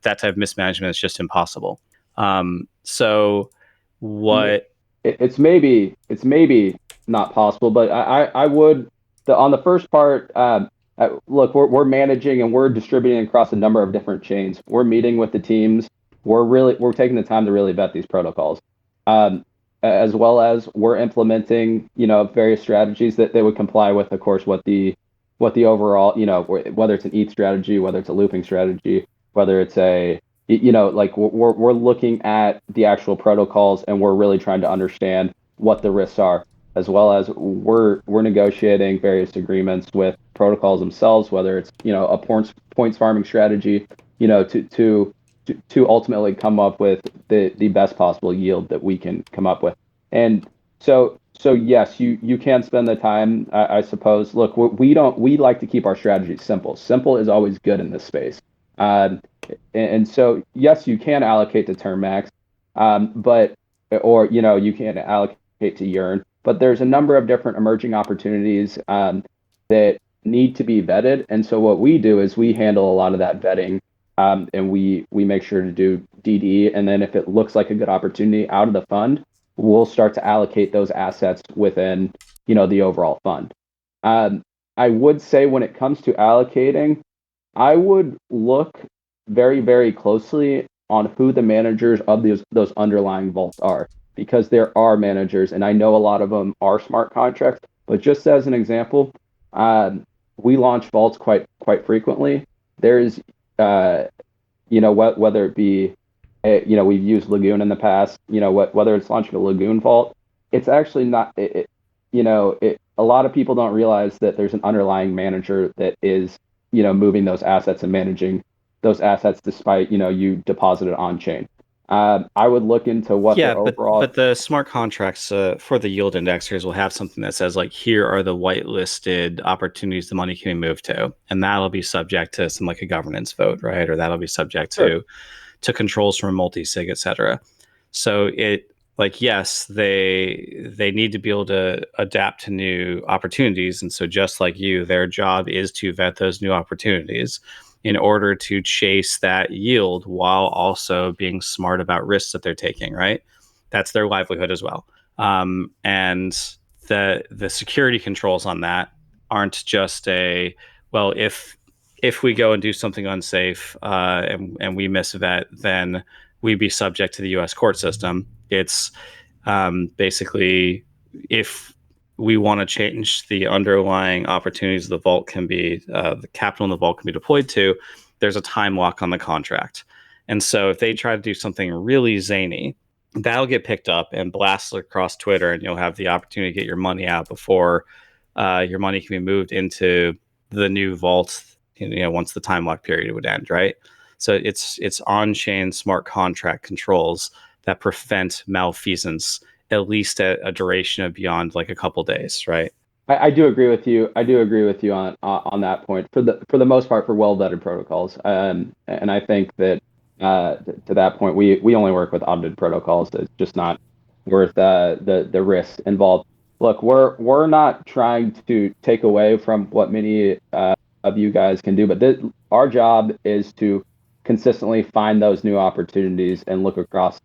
type of mismanagement is just impossible. So what? It's maybe not possible, but I would on the first part. Look, we're managing and we're distributing across a number of different chains. We're meeting with the teams. We're taking the time to really vet these protocols, as well as we're implementing, various strategies that they would comply with, of course, what the overall, whether it's an ETH strategy, whether it's a looping strategy, whether it's we're looking at the actual protocols and we're really trying to understand what the risks are, as well as we're negotiating various agreements with protocols themselves, whether it's a points farming strategy, to ultimately come up with the best possible yield that we can come up with. And so So yes, you can spend the time, I suppose. Look, we like to keep our strategies simple. Simple is always good in this space. Um, and so yes, you can allocate to term max, but or you can allocate to yearn, but there's a number of different emerging opportunities that need to be vetted. And so what we do is we handle a lot of that vetting, and we make sure to do DD, and then if it looks like a good opportunity out of the fund, we'll start to allocate those assets within the overall fund. I would say when it comes to allocating, I would look very, very closely on who the managers of those underlying vaults are, because there are managers, and I know a lot of them are smart contracts. But just as an example, we launch vaults quite frequently. There's whether it be we've used Lagoon in the past. Whether it's launching a Lagoon vault, it's actually not. A lot of people don't realize that there's an underlying manager that is moving those assets and managing those assets despite you deposited on chain. I would look into what the overall. But the smart contracts for the yield indexers will have something that says like, here are the whitelisted opportunities the money can be moved to, and that'll be subject to some like a governance vote, right? Or that'll be subject to controls from a multi-sig, et cetera. So yes, they need to be able to adapt to new opportunities. And so just like you, their job is to vet those new opportunities in order to chase that yield while also being smart about risks that they're taking, right? That's their livelihood as well. And the security controls on that aren't just if we go and do something unsafe and we misvet, then we'd be subject to the U.S. court system. It's basically if we want to change the underlying opportunities the vault can be, the capital in the vault can be deployed to, there's a time lock on the contract. And so if they try to do something really zany, that'll get picked up and blasted across Twitter, and you'll have the opportunity to get your money out before your money can be moved into the new vault, once the time lock period would end, right? So it's on-chain smart contract controls that prevent malfeasance, at least at a duration of beyond like a couple days, right? I do agree with you. I do agree with you on that point for the most part for well-vetted protocols. And I think that to that point, we only work with audited protocols. It's just not worth the risk involved. Look, we're not trying to take away from what many of you guys can do, but our job is to consistently find those new opportunities and look across.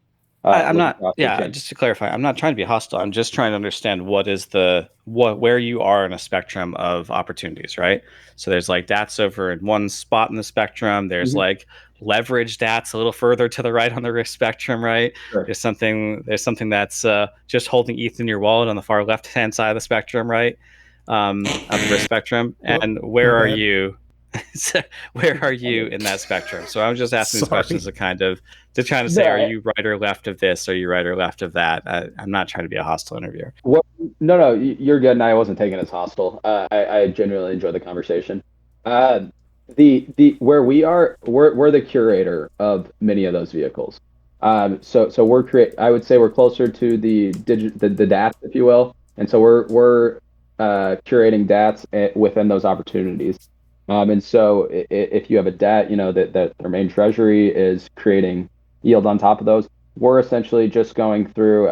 Just to clarify, I'm not trying to be hostile. I'm just trying to understand where you are in a spectrum of opportunities, right? So there's like DATs over in one spot in the spectrum. There's like leverage DATs a little further to the right on the risk spectrum, right? Sure. There's something that's just holding ETH in your wallet on the far left-hand side of the spectrum, right? Of the risk spectrum. And where are you? Where are you in that spectrum? So I'm just asking these questions to trying to say, are you right or left of this? Are you right or left of that? I'm not trying to be a hostile interviewer. Well, no, you're good, and I wasn't taking it as hostile. I genuinely enjoyed the conversation. Where we are, we're the curator of many of those vehicles. So I would say we're closer to the DATs, if you will, and so we're curating DATs within those opportunities. And so if you have a DAT, that their main treasury is creating yield on top of those, we're essentially just going through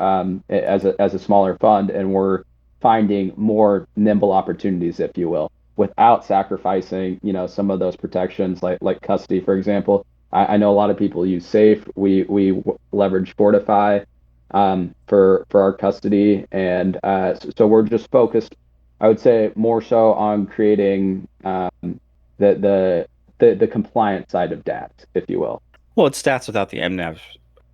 as a smaller fund, and we're finding more nimble opportunities, if you will, without sacrificing, some of those protections like custody, for example. I know a lot of people use Safe. We leverage Fortify for our custody, and so we're just focused, I would say, more so on creating the compliant side of DATs, if you will. Well, it's DATs without the MNAV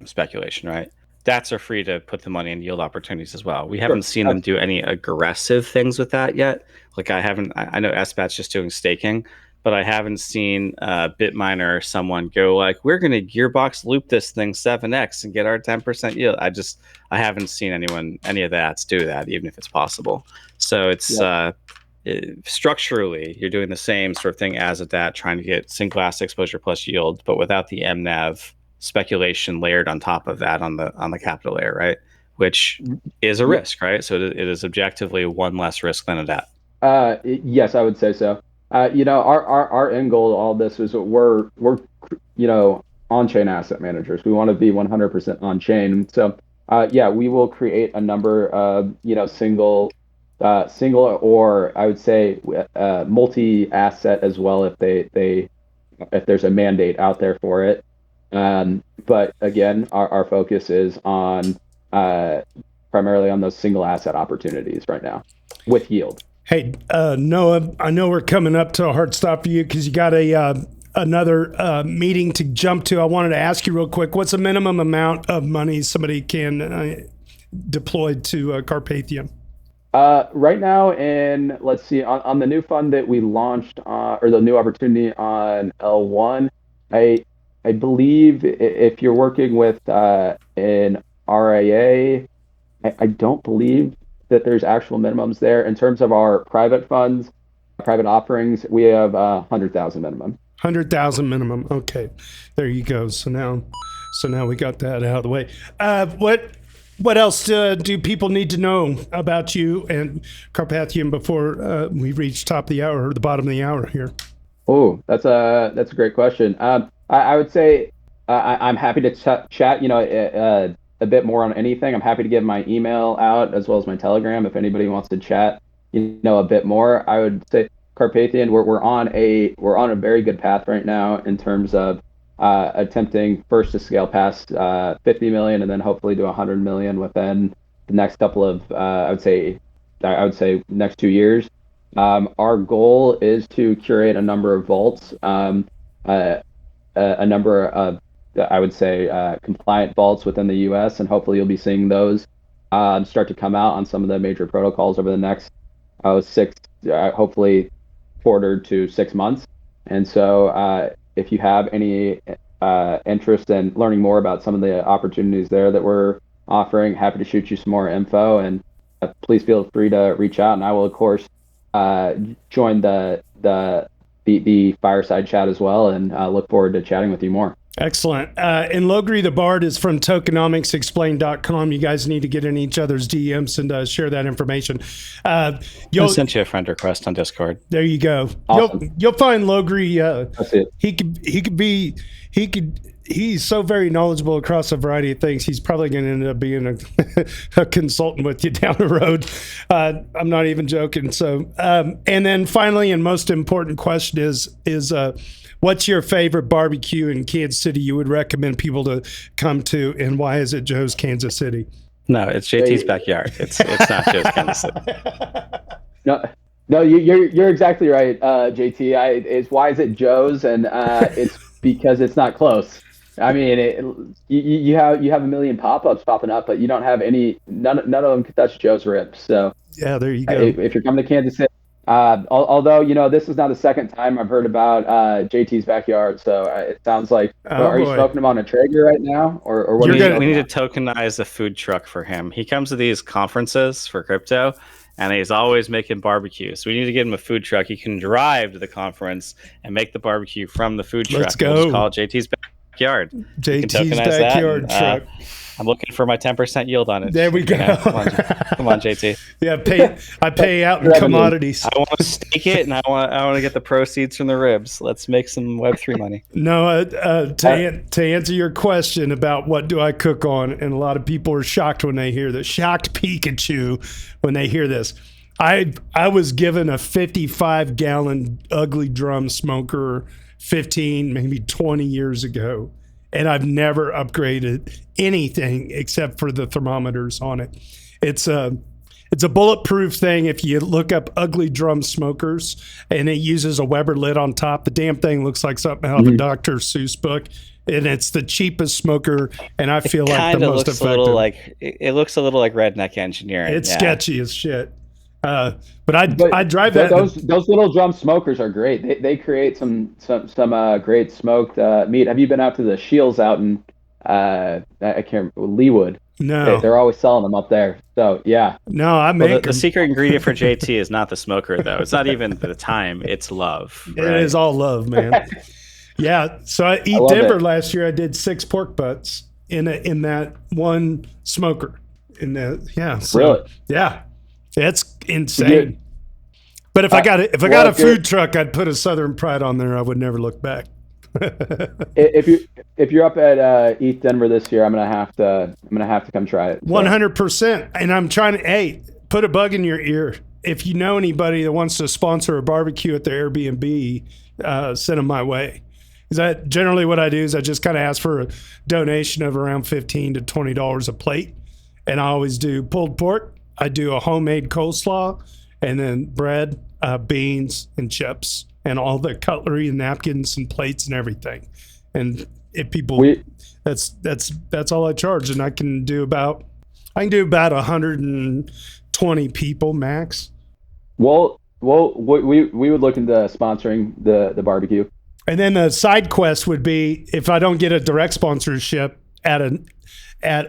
speculation, right? DATs are free to put the money in yield opportunities as well. We haven't seen them do any aggressive things with that yet. Like I know SBAT's just doing staking, but I haven't seen Bitminer or someone go like, we're going to gearbox loop this thing 7x and get our 10% yield. I haven't seen any of that do that, even if it's possible. So it's structurally, you're doing the same sort of thing as a DAT, trying to get single asset exposure plus yield, but without the MNAV speculation layered on top of that on the capital layer, right? which is a risk, right? So it is objectively one less risk than a DAT. Yes, I would say so. Our end goal of all this is we're on-chain asset managers. We want to be 100% on-chain. So we will create a number of single or I would say multi-asset as well if there's a mandate out there for it. But again, our focus is on primarily on those single asset opportunities right now with yield. Hey, Noah, I know we're coming up to a hard stop for you because you got another meeting to jump to. I wanted to ask you real quick, what's the minimum amount of money somebody can deploy to Carpathian? Right now, let's see, on the new fund that we launched, or the new opportunity on L1, I believe if you're working with an RIA, I don't believe that there's actual minimums there. In terms of our private funds, private offerings, we have 100,000 minimum. 100,000 minimum. Okay, there you go. So now we got that out of the way. What else do people need to know about you and Carpathian before we reach top of the hour or the bottom of the hour here? Oh, that's a great question. I would say I'm happy to chat. A bit more on anything. I'm happy to give my email out as well as my Telegram if anybody wants to chat, a bit more. I would say Carpathian, we're on a very good path right now in terms of attempting first to scale past 50 million and then hopefully to 100 million within the next couple of I would say next 2 years. Our goal is to curate a number of vaults, a number of I would say compliant vaults within the US, and hopefully you'll be seeing those start to come out on some of the major protocols over the next hopefully quarter to 6 months. And so if you have any interest in learning more about some of the opportunities there that we're offering, happy to shoot you some more info, and please feel free to reach out, and I will of course join the fireside chat as well, and look forward to chatting with you more. Excellent. And LogrisTheBard is from tokenomicsexplained.com. You guys need to get in each other's DMs and share that information. I sent you a friend request on Discord. There you go. Awesome. You'll find Logri. That's it. He's so very knowledgeable across a variety of things. He's probably going to end up being a consultant with you down the road. I'm not even joking. So, and then finally, and most important question is what's your favorite barbecue in Kansas City you would recommend people to come to, and why is it Joe's Kansas City? No, it's JT's backyard. It's not Joe's Kansas City. No, you're exactly right, JT. It's why is it Joe's, and it's because it's not close. I mean, you have a million pop-ups popping up, but you don't have none of them could touch Joe's ribs. So yeah, there you go. If you're coming to Kansas City. Although this is not the second time I've heard about JT's backyard, so it sounds like. Are you smoking him on a Traeger right now, or what? We need to tokenize a food truck for him. He comes to these conferences for crypto, and he's always making barbecue. So we need to get him a food truck. He can drive to the conference and make the barbecue from the food truck. Let's go. We'll just call it JT's backyard. JT's backyard truck. I'm looking for my 10% yield on it. There we go. Come on, JT. Yeah, I pay out in commodities. I want to stake it, and I want to get the proceeds from the ribs. Let's make some Web3 money. No, to answer your question about what do I cook on, and a lot of people are shocked when they hear this. Shocked Pikachu when they hear this. I was given a 55-gallon ugly drum smoker 15, maybe 20 years ago. And I've never upgraded anything except for the thermometers on it. It's a bulletproof thing. If you look up ugly drum smokers, and it uses a Weber lid on top, the damn thing looks like something out of a Dr. Seuss book. And it's the cheapest smoker, and I feel like the most effective. It looks a little like redneck engineering. It's sketchy as shit. But I drive that. Those little drum smokers are great. They create some great smoked meat. Have you been out to the Shields out in Leewood? No, they're always selling them up there. So yeah. No, I make the secret ingredient for JT is not the smoker though. It's not even the time. It's love. Right? It is all love, man. Yeah. So I Denver last year. I did 6 pork butts in that one smoker. And really? Yeah, it's insane. But if I got a food truck, I'd put a Southern Pride on there. I would never look back. if you're up at ETH Denver this year, I'm gonna have to come try it. 100%. And I'm trying to put a bug in your ear. If you know anybody that wants to sponsor a barbecue at their Airbnb, send them my way. Is that generally what I do? Is I just kind of ask for a donation of around $15 to $20 a plate, and I always do pulled pork. I do a homemade coleslaw, and then bread, beans, and chips, and all the cutlery and napkins and plates and everything. And if people, that's all I charge, and I can do about 120 people max. Well, we would look into sponsoring the barbecue. And then the side quest would be, if I don't get a direct sponsorship at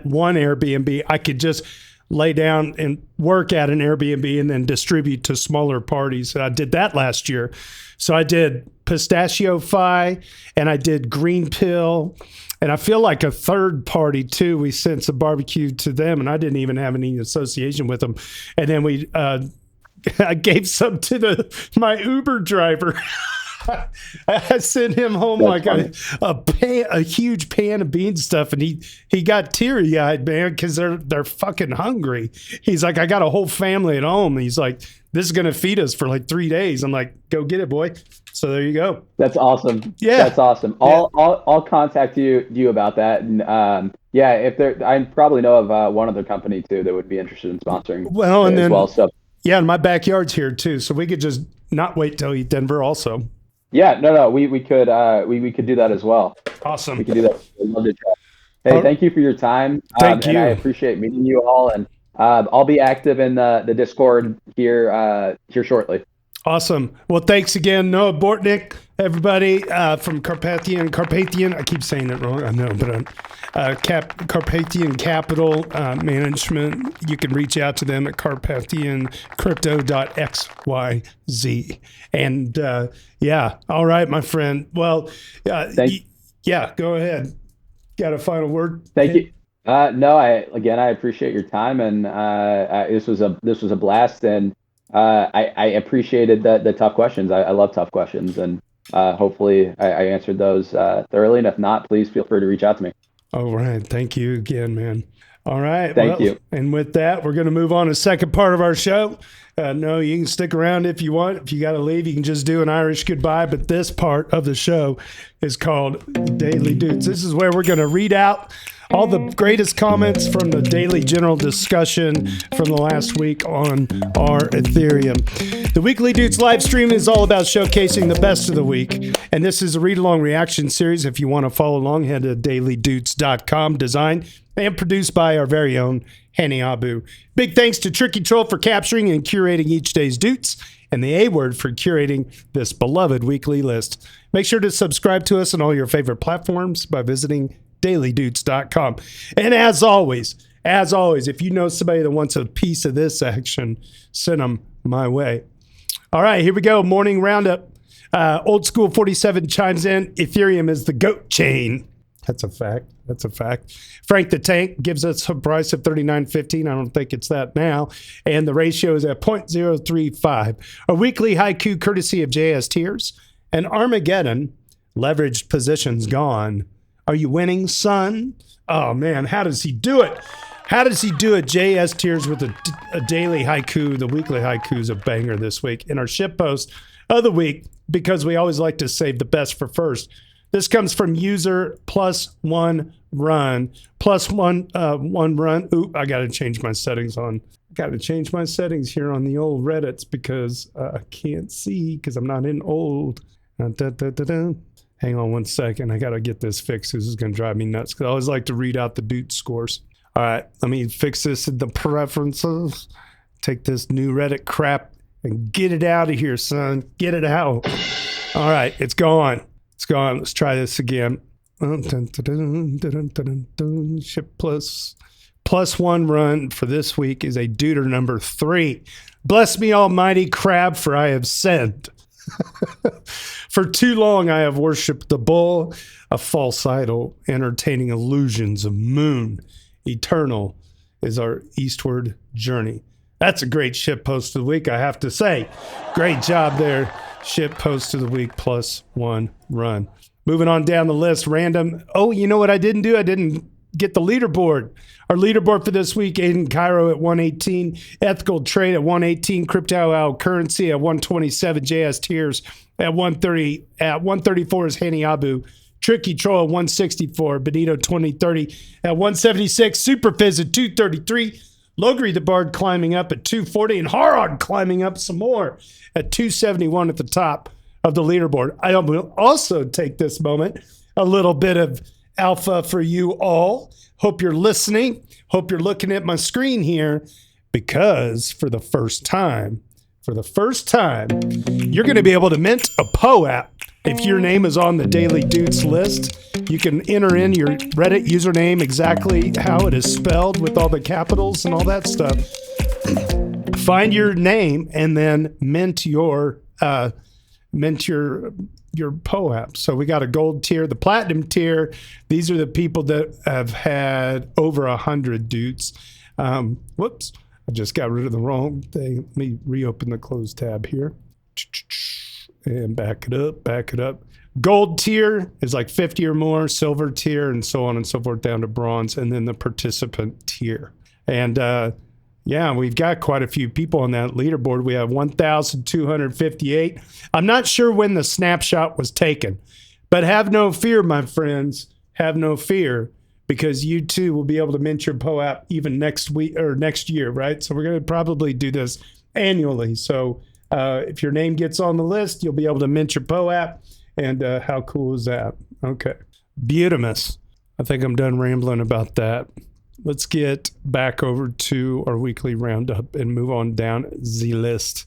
one Airbnb, I could just lay down and work at an Airbnb and then distribute to smaller parties. And I did that last year. So I did Pistachio Fi and I did Green Pill. And I feel like a third party too. We sent some barbecue to them and I didn't even have any association with them. And then I gave some to my Uber driver. I sent him home a huge pan of bean stuff, and he got teary-eyed, man, because they're fucking hungry. He's like, I got a whole family at home. He's like, this is gonna feed us for like 3 days. I'm like, go get it, boy. So there you go. That's awesome. Yeah, that's awesome. I'll contact you about that. And I probably know of one other company too that would be interested in sponsoring. Well, and then so. Yeah, and my backyard's here too, so we could just not wait till ETH Denver also. Yeah, no, we could do that as well. Awesome. We could do that. I'd love to try. Hey, thank you for your time. Thank you. And I appreciate meeting you all, and I'll be active in the Discord here shortly. Awesome. Well, thanks again, Noah Bortnick, everybody from Carpathian. I keep saying it wrong, I know, but Carpathian Capital Management. You can reach out to them at carpathiancrypto.xyz. And all right, my friend. Well, go ahead. Got a final word? Thank you. No, I appreciate your time, and this was a blast, and I appreciated the tough questions. I love tough questions, and hopefully I answered those thoroughly. And if not, please feel free to reach out to me. All right. Thank you again, man. All right. Thank you. And with that, we're going to move on to the second part of our show. No, you can stick around if you want. If you got to leave, you can just do an Irish goodbye. But this part of the show is called Daily Doots. This is where we're going to read out all the greatest comments from the daily general discussion from the last week on our Ethereum. The Weekly Doots live stream is all about showcasing the best of the week. And this is a read-along reaction series. If you want to follow along, head to dailydoots.com. Designed and produced by our very own Hani Abu. Big thanks to Tricky Troll for capturing and curating each day's Doots, and the A-Word for curating this beloved weekly list. Make sure to subscribe to us on all your favorite platforms by visiting dailydoots.com. And as always, if you know somebody that wants a piece of this action, send them my way. All right, here we go. Morning roundup. Old School 47 chimes in. Ethereum is the GOAT chain. That's a fact. Frank the Tank gives us a price of $39.15. I don't think it's that now. And the ratio is at 0.035. A weekly haiku courtesy of JS Tears. And Armageddon, leveraged positions gone. Are you winning, son? Oh, man, how does he do it? JS Tears with a daily haiku. The weekly haiku is a banger this week. In our ship post of the week, because we always like to save the best for first. This comes from user +1 run. +1 run. Oop, I got to change my settings here on the old Reddits because I can't see because I'm not in old. Hang on one second. I got to get this fixed. This is going to drive me nuts because I always like to read out the Doot scores. All right, let me fix this in the preferences. Take this new Reddit crap and get it out of here, son. Get it out. All right, it's gone. Let's try this again. Ship +1 run for this week is a Dooter number 3. Bless me, Almighty Crab, for I have sinned. For too long I have worshipped the bull, a false idol, entertaining illusions of moon, eternal is our eastward journey. That's a great ship post of the week, I have to say. Great job there. Ship post of the week plus 1 run. Moving on down the list, random. Oh, you know what I didn't do? I didn't get the leaderboard. Our leaderboard for this week, Aiden Cairo at 118, Ethical Trade at 118, Crypto Currency at 127, JS Tears at 130, at 134 is Hani Abu, Tricky Troll at 164, Benito 2030 at 176, Superfizz at 233, LogrisTheBard climbing up at 240, and Harod climbing up some more at 271 at the top of the leaderboard. I will also take this moment, a little bit of alpha for you all. Hope you're listening. Hope you're looking at my screen here, because for the first time, you're going to be able to mint a POAP. If your name is on the Daily Doots list, you can enter in your Reddit username exactly how it is spelled with all the capitals and all that stuff. Find your name and then mint your POAP. So we got a gold tier, the platinum tier. These are the people that have had over 100 Doots. Whoops, I just got rid of the wrong thing. Let me reopen the closed tab here. And back it up. Gold tier is like 50 or more, silver tier, and so on and so forth down to bronze, and then the participant tier. And yeah, we've got quite a few people on that leaderboard. We have 1,258. I'm not sure when the snapshot was taken, but have no fear, my friends. Have no fear, because you too will be able to mint your POAP even next week or next year, right? So we're going to probably do this annually. So if your name gets on the list, you'll be able to mint your POAP. And how cool is that? Okay. Beautimous. I think I'm done rambling about that. Let's get back over to our weekly roundup and move on down the list.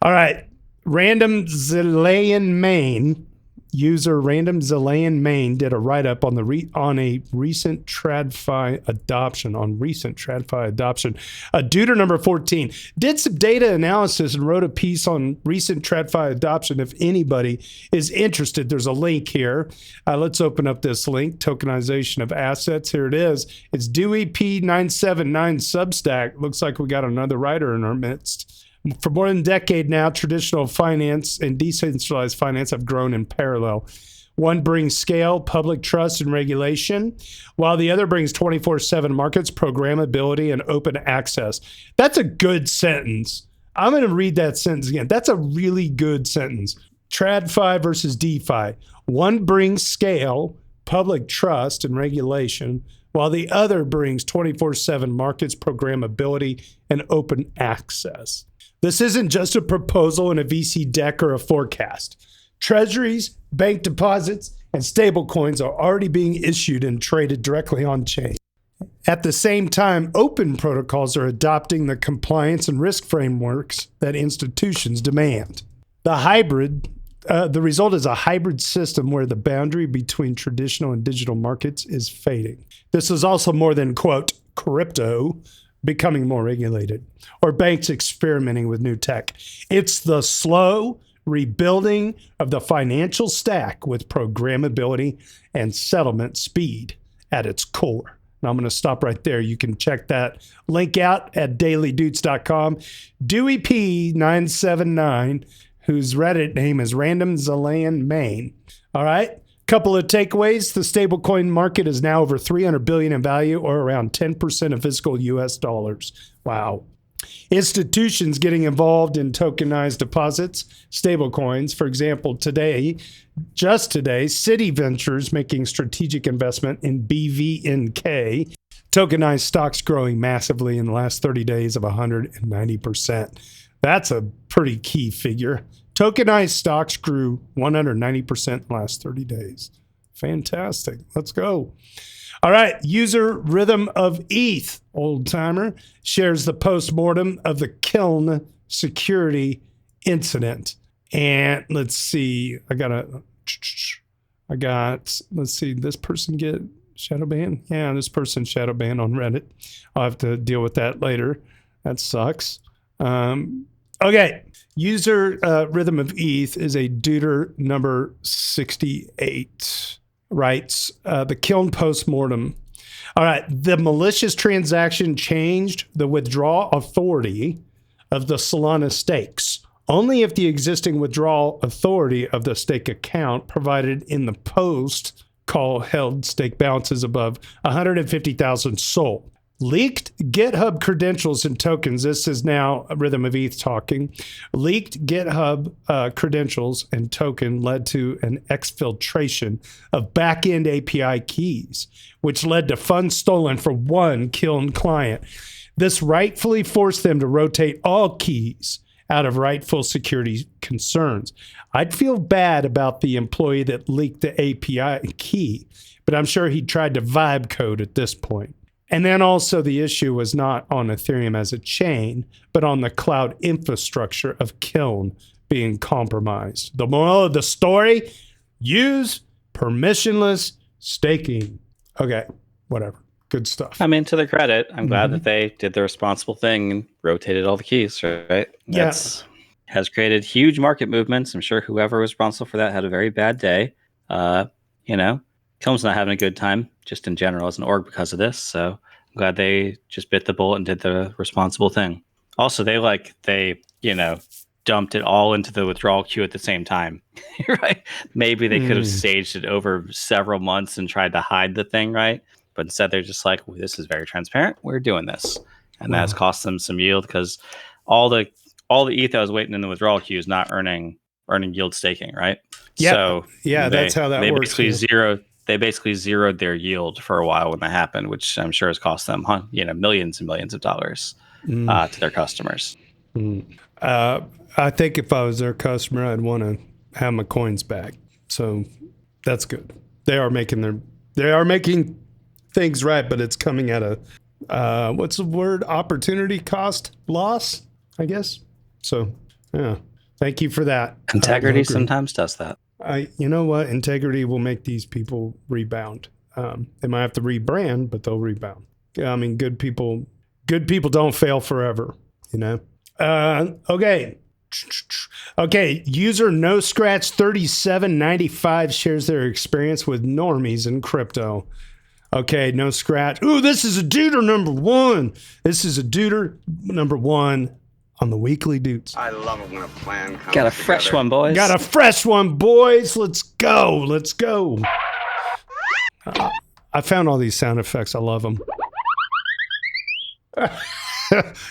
All right. Random Zillion Main. User Random Zillion Main did a write-up on a recent TradFi adoption. Duder number 14 did some data analysis and wrote a piece on recent TradFi adoption. If anybody is interested, there's a link here. Let's open up this link, tokenization of assets. Here it is. It's Dewey P979 Substack. Looks like we got another writer in our midst. For more than a decade now, traditional finance and decentralized finance have grown in parallel. One brings scale, public trust, and regulation, while the other brings 24/7 markets, programmability, and open access. That's a good sentence. I'm going to read that sentence again. That's a really good sentence. TradFi versus DeFi. One brings scale, public trust, and regulation, while the other brings 24/7 markets, programmability, and open access. This isn't just a proposal in a VC deck or a forecast. Treasuries, bank deposits, and stablecoins are already being issued and traded directly on chain. At the same time, open protocols are adopting the compliance and risk frameworks that institutions demand. The result is a hybrid system where the boundary between traditional and digital markets is fading. This is also more than, quote, crypto becoming more regulated, or banks experimenting with new tech. It's the slow rebuilding of the financial stack with programmability and settlement speed at its core. And I'm going to stop right there. You can check that link out at dailydoots.com. Dewey P979, whose Reddit name is Random Zillion Main. All right. Couple of takeaways. The stablecoin market is now over $300 billion in value, or around 10% of physical U.S. dollars. Wow. Institutions getting involved in tokenized deposits, stablecoins. For example, just today, Citi Ventures making strategic investment in BVNK. Tokenized stocks growing massively in the last 30 days of 190%. That's a pretty key figure. Tokenized stocks grew 190% in the last 30 days. Fantastic. Let's go. All right. User Rhythm of ETH, old timer, shares the postmortem of the Kiln security incident. And let's see. Let's see. This person get shadow banned? Yeah, this person shadow banned on Reddit. I'll have to deal with that later. That sucks. Okay. User Rhythm of ETH is a Duder number 68. Writes, the Kiln postmortem. All right. The malicious transaction changed the withdrawal authority of the Solana stakes. Only if the existing withdrawal authority of the stake account provided in the post call held stake balances above 150,000 sold. Leaked GitHub credentials and tokens. This is now Rhythm of ETH talking. Leaked GitHub credentials and token led to an exfiltration of backend API keys, which led to funds stolen for one Kiln client. This rightfully forced them to rotate all keys out of rightful security concerns. I'd feel bad about the employee that leaked the API key, but I'm sure he tried to vibe code at this point. And then also the issue was not on Ethereum as a chain, but on the cloud infrastructure of Kiln being compromised. The moral of the story, use permissionless staking. Okay, whatever. Good stuff. I mean, to their credit, I'm glad that they did the responsible thing and rotated all the keys, right? Yes. Has created huge market movements. I'm sure whoever was responsible for that had a very bad day. Kiln's not having a good time just in general as an org because of this. So I'm glad they just bit the bullet and did the responsible thing. Also, they dumped it all into the withdrawal queue at the same time, right? Maybe they could have staged it over several months and tried to hide the thing, right? But instead they're just like, this is very transparent. We're doing this. And that's cost them some yield because all the ETH that was waiting in the withdrawal queue is not earning yield staking, right? Yeah. So that's how that works. They basically zeroed their yield for a while when that happened, which I'm sure has cost them, millions and millions of dollars to their customers. I think if I was their customer, I'd want to have my coins back. So that's good. They are making things right, but it's coming at a what's the word? Opportunity cost loss, I guess. So yeah, thank you for that. Integrity sometimes does that. You know what? Integrity will make these people rebound. They might have to rebrand, but they'll rebound. I mean, good people don't fail forever, Okay. User No Scratch 3795 shares their experience with normies in crypto. Okay, No Scratch. Ooh, this is a duder number one. This is a duder number one on the Weekly Doots. I love it when a plan comes Got a fresh one, boys. Got a fresh one, boys. Let's go. I found all these sound effects. I love them.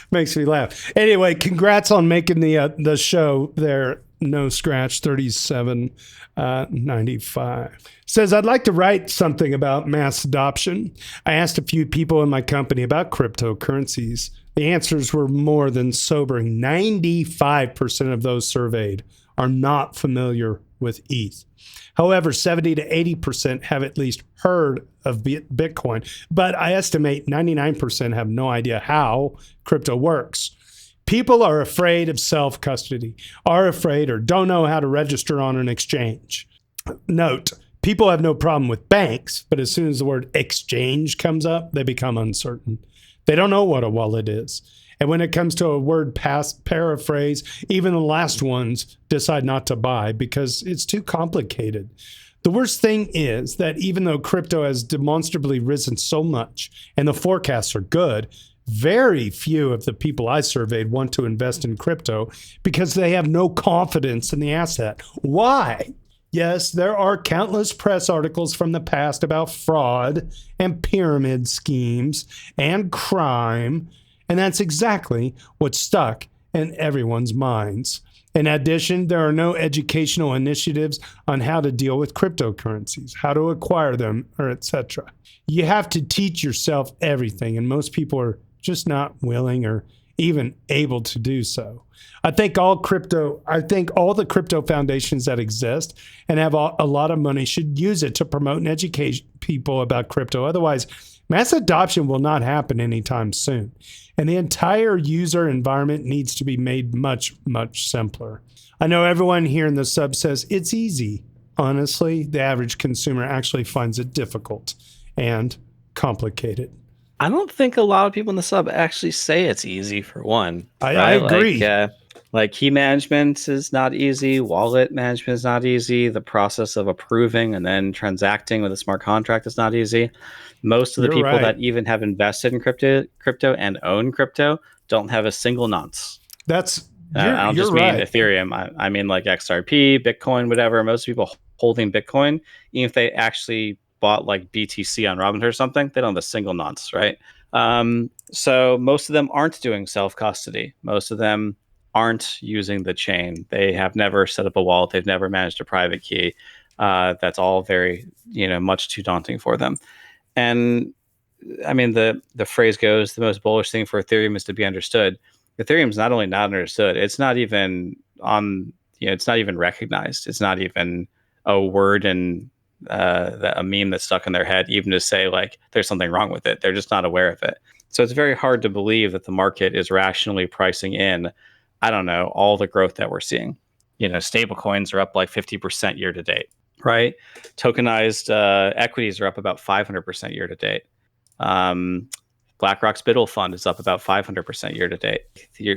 Makes me laugh. Anyway, congrats on making the show there, No Scratch 3795. Says, I'd like to write something about mass adoption. I asked a few people in my company about cryptocurrencies. The answers were more than sobering. 95% of those surveyed are not familiar with ETH. However, 70 to 80% have at least heard of Bitcoin, but I estimate 99% have no idea how crypto works. People are afraid of self-custody, are afraid or don't know how to register on an exchange. Note, people have no problem with banks, but as soon as the word exchange comes up, they become uncertain. They don't know what a wallet is. And when it comes to a word paraphrase, even the last ones decide not to buy because it's too complicated. The worst thing is that even though crypto has demonstrably risen so much and the forecasts are good, very few of the people I surveyed want to invest in crypto because they have no confidence in the asset. Why? Yes, there are countless press articles from the past about fraud and pyramid schemes and crime, and that's exactly what's stuck in everyone's minds. In addition, there are no educational initiatives on how to deal with cryptocurrencies, how to acquire them, or etc. You have to teach yourself everything, and most people are just not willing or even able to do so. I think all the crypto foundations that exist and have a lot of money should use it to promote and educate people about crypto. Otherwise, mass adoption will not happen anytime soon. And the entire user environment needs to be made much, much simpler. I know everyone here in the sub says it's easy. Honestly, the average consumer actually finds it difficult and complicated. I don't think a lot of people in the sub actually say it's easy, for one. I agree. Like key management is not easy. Wallet management is not easy. The process of approving and then transacting with a smart contract is not easy. Most of the people that even have invested in crypto and own crypto don't have a single nonce. I don't just mean Ethereum. I mean like XRP, Bitcoin, whatever. Most people holding Bitcoin, even if they actually bought like BTC on Robinhood or something, they don't have a single nonce, right? So most of them aren't doing self-custody. Most of them aren't using the chain. They have never set up a wallet. They've never managed a private key. That's all very, much too daunting for them. And I mean, the phrase goes, the most bullish thing for Ethereum is to be understood. Ethereum is not only not understood, it's not even it's not even recognized. It's not even a word and a meme that's stuck in their head, even to say like there's something wrong with it. They're just not aware of it. So it's very hard to believe that the market is rationally pricing in, I don't know, all the growth that we're seeing. Stable coins are up like 50% year to date, right? Tokenized equities are up about 500% year to date. BlackRock's Biddle Fund is up about 500% year to date.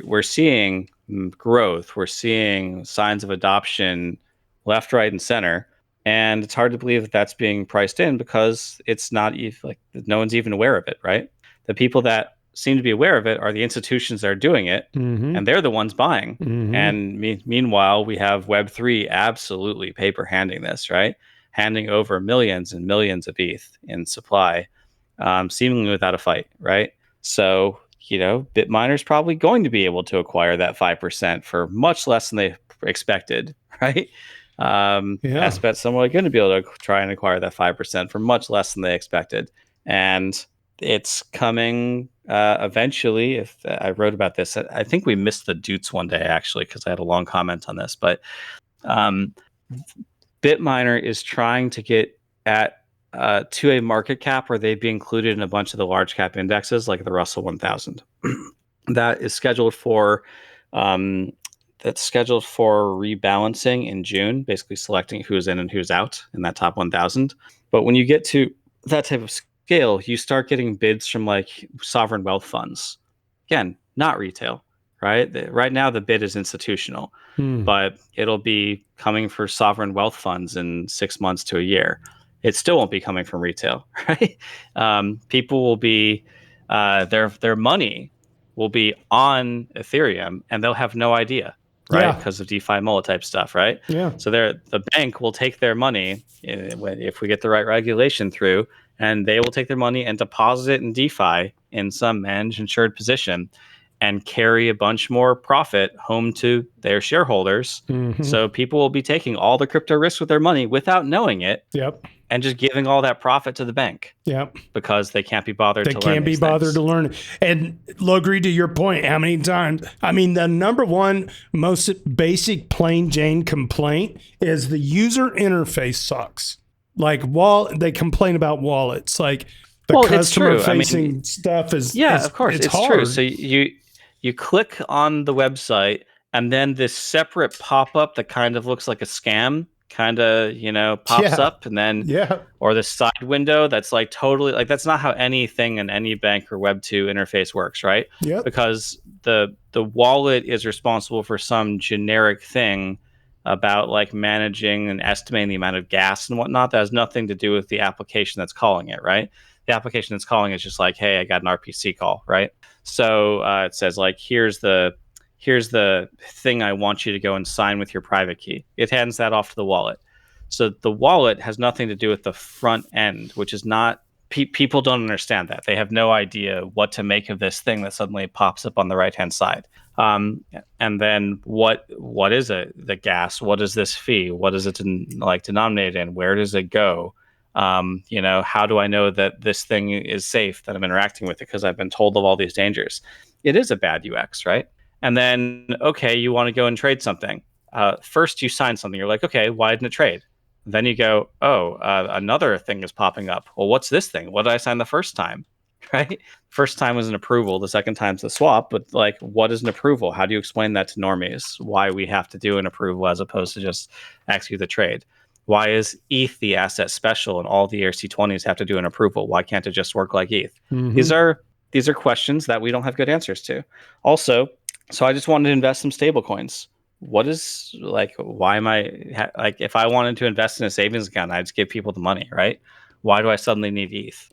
We're seeing growth. We're seeing signs of adoption left, right, and center. And it's hard to believe that that's being priced in because it's not like no one's even aware of it, right? The people that seem to be aware of it are the institutions that are doing it, and they're the ones buying. And meanwhile, we have Web3 absolutely paper handing this, right? Handing over millions and millions of ETH in supply, seemingly without a fight, right? So, BitMiner's probably going to be able to acquire that 5% for much less than they expected, right? Best someone are going to be able to try and acquire that 5% for much less than they expected. And it's coming eventually. If I wrote about this, I think we missed the Doots one day, actually, because I had a long comment on this. But BitMiner is trying to get at to a market cap where they'd be included in a bunch of the large cap indexes like the Russell 1000. That is scheduled for rebalancing in June, basically selecting who's in and who's out in that top 1000. But when you get to that type of scale, you start getting bids from like sovereign wealth funds. Again, not retail, right? Right now the bid is institutional, but it'll be coming for sovereign wealth funds in 6 months to a year. It still won't be coming from retail, right? People will be their money will be on Ethereum, and they'll have no idea, right? Because of DeFi mullet type stuff, right? Yeah. So the bank will take their money if we get the right regulation through, and they will take their money and deposit it in DeFi in some managed insured position, and carry a bunch more profit home to their shareholders. So people will be taking all the crypto risk with their money without knowing it. Yep. And just giving all that profit to the bank. Yep. Because they can't be bothered to learn. They can't be bothered to learn. And Logri, to your point, how many times? I mean, the number one most basic plain Jane complaint is the user interface sucks. Like they complain about wallets. Like the customer facing stuff is of course it's hard. True. So you click on the website, and then this separate pop-up that kind of looks like a scam kind of pops up, and then or the side window that's like totally like that's not how anything in any bank or Web2 interface works, right? Because the wallet is responsible for some generic thing about like managing and estimating the amount of gas and whatnot. That has nothing to do with the application that's calling it, right? The application that's calling is just like, hey, I got an RPC call, right? So it says like, here's the thing I want you to go and sign with your private key. It hands that off to the wallet. So the wallet has nothing to do with the front end, which is not, people don't understand that. They have no idea what to make of this thing that suddenly pops up on the right-hand side. And then what is it? The gas, what is this fee? What is it denominated in? Where does it go? How do I know that this thing is safe, that I'm interacting with it? Because I've been told of all these dangers. It is a bad UX, right? And then, okay, you want to go and trade something. First, you sign something. You're like, okay, why didn't it trade? Then you go, another thing is popping up. Well, what's this thing? What did I sign the first time? Right? First time was an approval. The second time's a swap. But like, what is an approval? How do you explain that to normies? Why we have to do an approval as opposed to just execute the trade? Why is ETH the asset special and all the ERC20s have to do an approval? Why can't it just work like ETH? These are questions that we don't have good answers to. Also, So I just wanted to invest some stable coins. What is why am I if I wanted to invest in a savings account, I'd just give people the money, right? Why do I suddenly need ETH?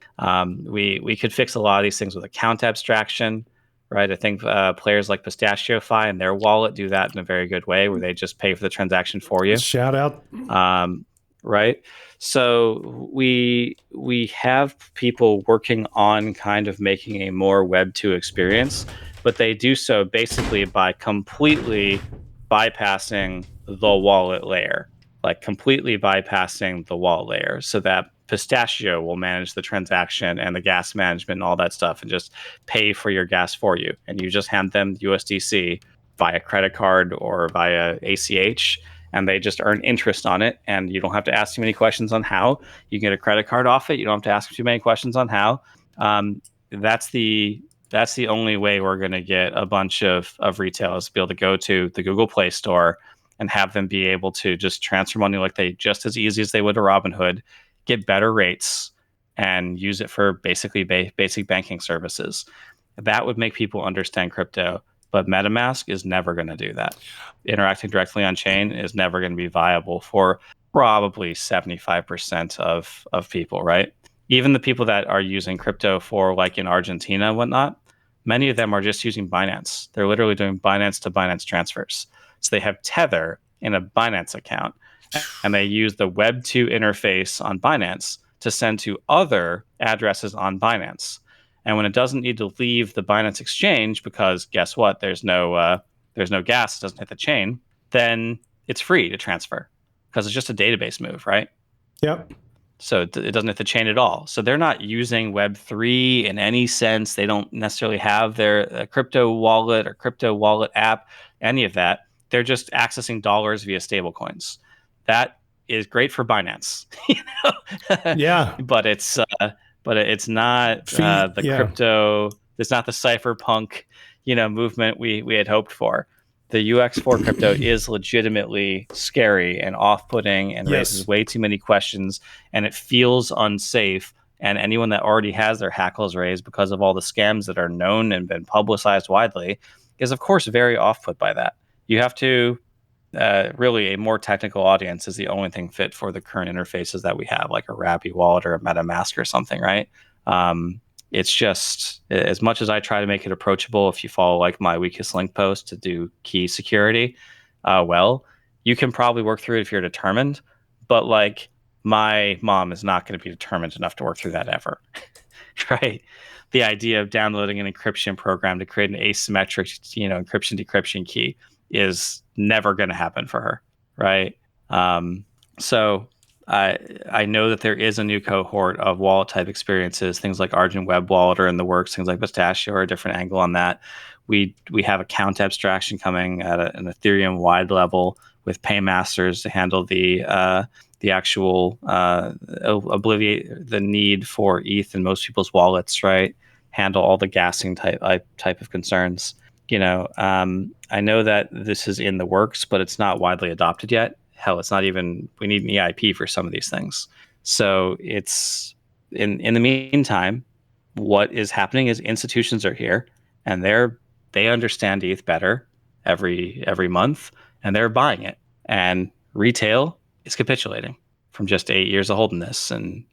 We could fix a lot of these things with account abstraction, right? I think players like PistachioFi and their wallet do that in a very good way, where they just pay for the transaction for you. Shout out. Right. So we have people working on kind of making a more Web 2 experience, but they do so basically by completely bypassing the wallet layer, completely bypassing the wallet layer, so that Pistachio will manage the transaction and the gas management and all that stuff and just pay for your gas for you. And you just hand them USDC via credit card or via ACH, and they just earn interest on it. And you don't have to ask too many questions on how. You can get a credit card off it. You don't have to ask too many questions on how. That's the only way we're going to get a bunch of retailers to be able to go to the Google Play Store and have them be able to just transfer money just as easy as they would to Robinhood, get better rates, and use it for basically basic banking services. That would make people understand crypto. But MetaMask is never going to do that. Interacting directly on chain is never going to be viable for probably 75% of people, right? Even the people that are using crypto for in Argentina and whatnot, many of them are just using Binance. They're literally doing Binance to Binance transfers. So they have Tether in a Binance account, and they use the Web 2 interface on Binance to send to other addresses on Binance. And when it doesn't need to leave the Binance exchange, because guess what? There's no gas, it doesn't hit the chain, then it's free to transfer because it's just a database move, right? Yep. So it doesn't hit the chain at all. So they're not using Web3 in any sense. They don't necessarily have their crypto wallet or crypto wallet app, any of that. They're just accessing dollars via stablecoins. That is great for Binance. Yeah. But it's not crypto. It's not the cypherpunk, movement we had hoped for. The UX for crypto is legitimately scary and off-putting and raises way too many questions, and it feels unsafe. And anyone that already has their hackles raised because of all the scams that are known and been publicized widely is, of course, very off-put by that. You have to really, a more technical audience is the only thing fit for the current interfaces that we have, like a Rappi wallet or a MetaMask or something, right? It's just, as much as I try to make it approachable, if you follow my weakest link post to do key security, you can probably work through it if you're determined. But my mom is not going to be determined enough to work through that ever, right? The idea of downloading an encryption program to create an asymmetric, encryption decryption key is never going to happen for her, right? So I know that there is a new cohort of wallet type experiences. Things like Argent Web Wallet are in the works. Things like Pistachio are a different angle on that. We have account abstraction coming at an Ethereum wide level with paymasters to handle the actual alleviate the need for ETH in most people's wallets, right? Handle all the gassing type of concerns. I know that this is in the works, but it's not widely adopted yet. Hell, it's not even, we need an EIP for some of these things. So it's, in the meantime, what is happening is institutions are here and they understand ETH better every month, and they're buying it. And retail is capitulating from just 8 years of holding this. And,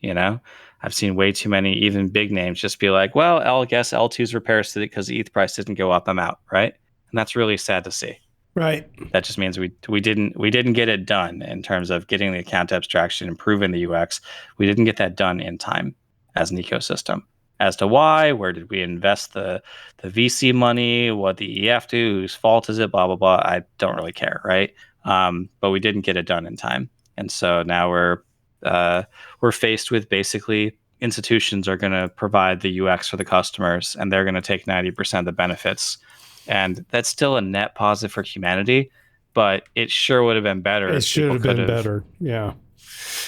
I've seen way too many, even big names, just be like, well, I guess L2's repairs to it because the ETH price didn't go up, I'm out, right? And that's really sad to see. Right. That just means we didn't get it done in terms of getting the account abstraction, improving the UX. We didn't get that done in time as an ecosystem. As to why, where did we invest the VC money? What the EF do? Whose fault is it? Blah blah blah. I don't really care, right? But we didn't get it done in time, and so now we're faced with basically institutions are going to provide the UX for the customers, and they're going to take 90% of the benefits. And that's still a net positive for humanity, but it sure would have been better. It should have been better. Yeah.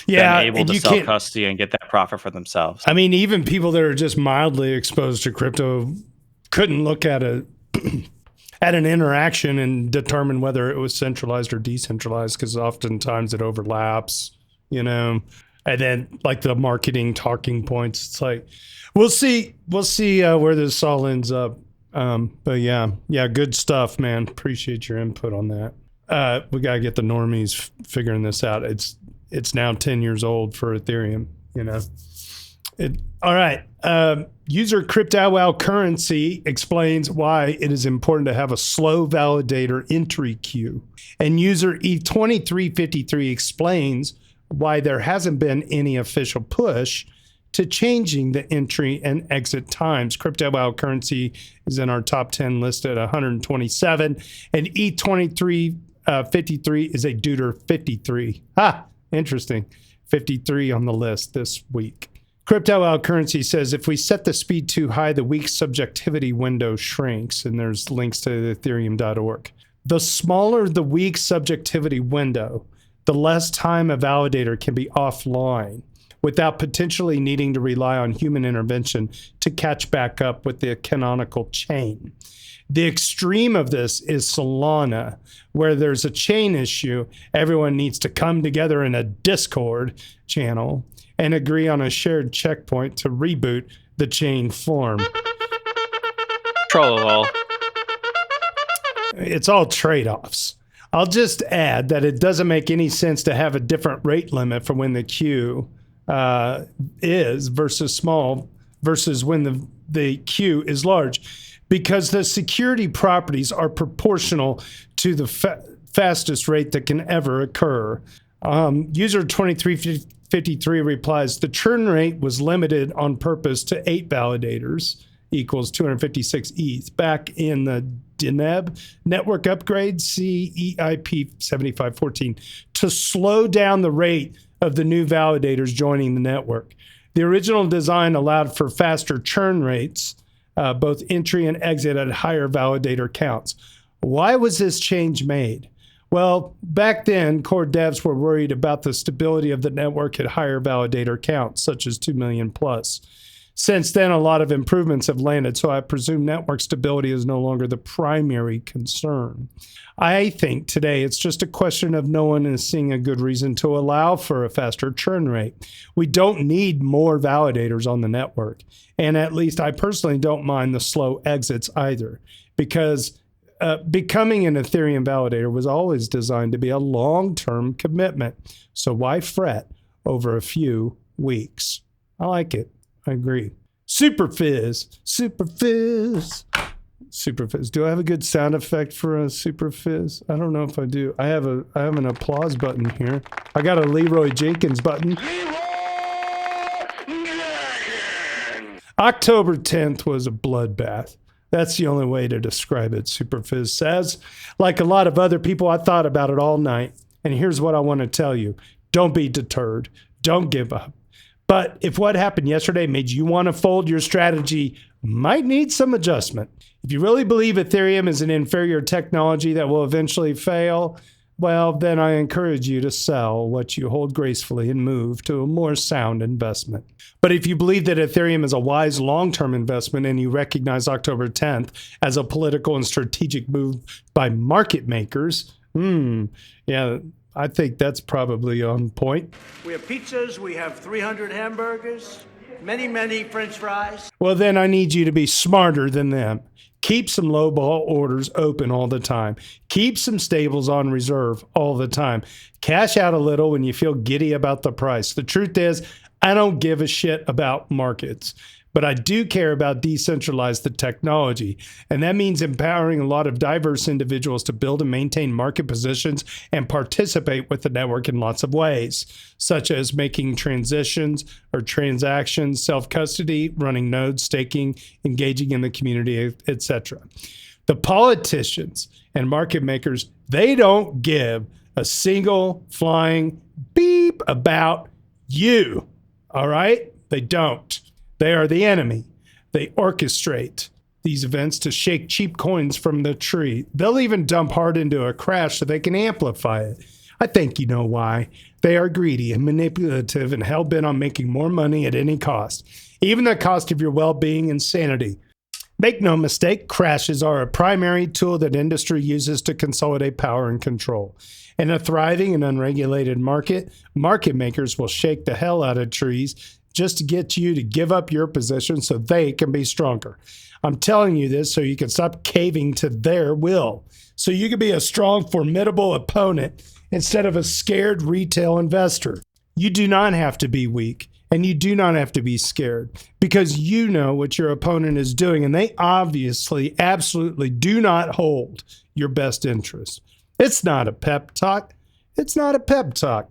Been able to self-custody and get that profit for themselves. I mean, even people that are just mildly exposed to crypto couldn't look at at an interaction and determine whether it was centralized or decentralized, because oftentimes it overlaps, and then the marketing talking points, it's we'll see where this all ends up. But yeah, good stuff, man. Appreciate your input on that. We got to get the normies figuring this out. It's now 10 years old for Ethereum, All right. User CryptoWow Currency explains why it is important to have a slow validator entry queue. And user E2353 explains why there hasn't been any official push to changing the entry and exit times. CryptoWow Currency is in our top 10 list at 127, and E2353 is a Deuter 53. Interesting. 53 on the list this week. CryptoWow Currency says if we set the speed too high, the weak subjectivity window shrinks, and there's links to ethereum.org. The smaller the weak subjectivity window, the less time a validator can be offline without potentially needing to rely on human intervention to catch back up with the canonical chain. The extreme of this is Solana, where there's a chain issue. Everyone needs to come together in a Discord channel and agree on a shared checkpoint to reboot the chain form. Troll. It's all trade-offs. I'll just add that it doesn't make any sense to have a different rate limit for when the queue is versus small versus when the queue is large, because the security properties are proportional to the fastest rate that can ever occur. User 2353 replies, the churn rate was limited on purpose to 8 validators equals 256 ETH. Back in the DNEB network upgrade, CEIP 7514, to slow down the rate of the new validators joining the network. The original design allowed for faster churn rates, both entry and exit at higher validator counts. Why was this change made? Well, back then, core devs were worried about the stability of the network at higher validator counts, such as 2 million plus. Since then, a lot of improvements have landed, so I presume network stability is no longer the primary concern. I think today it's just a question of no one is seeing a good reason to allow for a faster churn rate. We don't need more validators on the network. And at least I personally don't mind the slow exits either, because becoming an Ethereum validator was always designed to be a long-term commitment. So why fret over a few weeks? I like it. I agree. Super Fizz. Do I have a good sound effect for a Super Fizz? I don't know if I do. I have an applause button here. I got a Leroy Jenkins button. October 10th was a bloodbath. That's the only way to describe it, Super Fizz says. Like a lot of other people, I thought about it all night. And here's what I want to tell you. Don't be deterred. Don't give up. But if what happened yesterday made you want to fold, your strategy might need some adjustment. If you really believe Ethereum is an inferior technology that will eventually fail, well, then I encourage you to sell what you hold gracefully and move to a more sound investment. But if you believe that Ethereum is a wise long-term investment and you recognize October 10th as a political and strategic move by market makers, I think that's probably on point. We have pizzas, we have 300 hamburgers, many French fries. Well, then I need you to be smarter than them. Keep some lowball orders open all the time. Keep some stables on reserve all the time. Cash out a little when you feel giddy about the price. The truth is, I don't give a shit about markets, but I do care about decentralized technology. And that means empowering a lot of diverse individuals to build and maintain market positions and participate with the network in lots of ways, such as making transitions or transactions, self-custody, running nodes, staking, engaging in the community, etc. The politicians and market makers, they don't give a single flying beep about you. All right? They don't. They are the enemy. They orchestrate these events to shake cheap coins from the tree. They'll even dump hard into a crash so they can amplify it. I think you know why. They are greedy and manipulative and hell-bent on making more money at any cost, even the cost of your well-being and sanity. Make no mistake, crashes are a primary tool that industry uses to consolidate power and control. In a thriving and unregulated market, market makers will shake the hell out of trees just to get you to give up your position so they can be stronger. I'm telling you this so you can stop caving to their will. So you can be a strong, formidable opponent instead of a scared retail investor. You do not have to be weak, and you do not have to be scared, because you know what your opponent is doing, and they obviously, absolutely do not hold your best interest. It's not a pep talk. It's not a pep talk.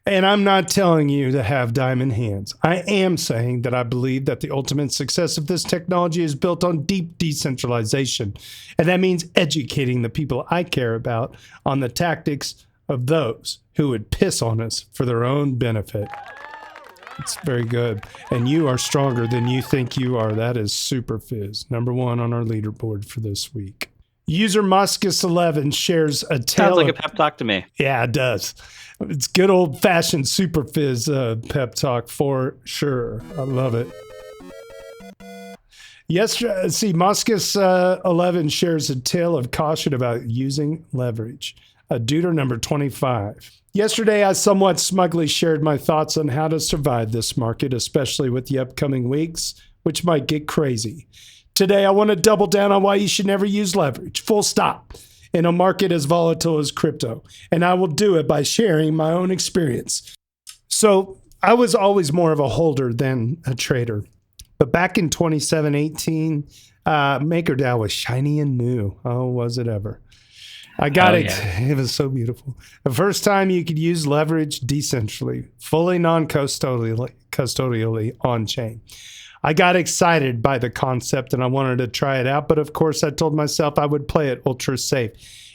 And I'm not telling you to have diamond hands. I am saying that I believe that the ultimate success of this technology is built on deep decentralization. And that means educating the people I care about on the tactics of those who would piss on us for their own benefit. It's very good. And you are stronger than you think you are. That is Super Fizz, number 1 on our leaderboard for this week. User Muscus11 shares a tale. Sounds like a pep talk to me. Yeah, it does. It's good old-fashioned Super Fizz pep talk for sure. I love it. Yesterday, Muscus11 shares a tale of caution about using leverage. A Duder number 25. Yesterday, I somewhat smugly shared my thoughts on how to survive this market, especially with the upcoming weeks, which might get crazy. Today, I want to double down on why you should never use leverage, full stop, in a market as volatile as crypto. And I will do it by sharing my own experience. So I was always more of a holder than a trader. But back in 2018, MakerDAO was shiny and new. Oh, was it ever? I got it. Yeah. It was so beautiful. The first time you could use leverage decentrally, fully non-custodially on-chain. I got excited by the concept and I wanted to try it out, but of course I told myself I would play it ultra safe.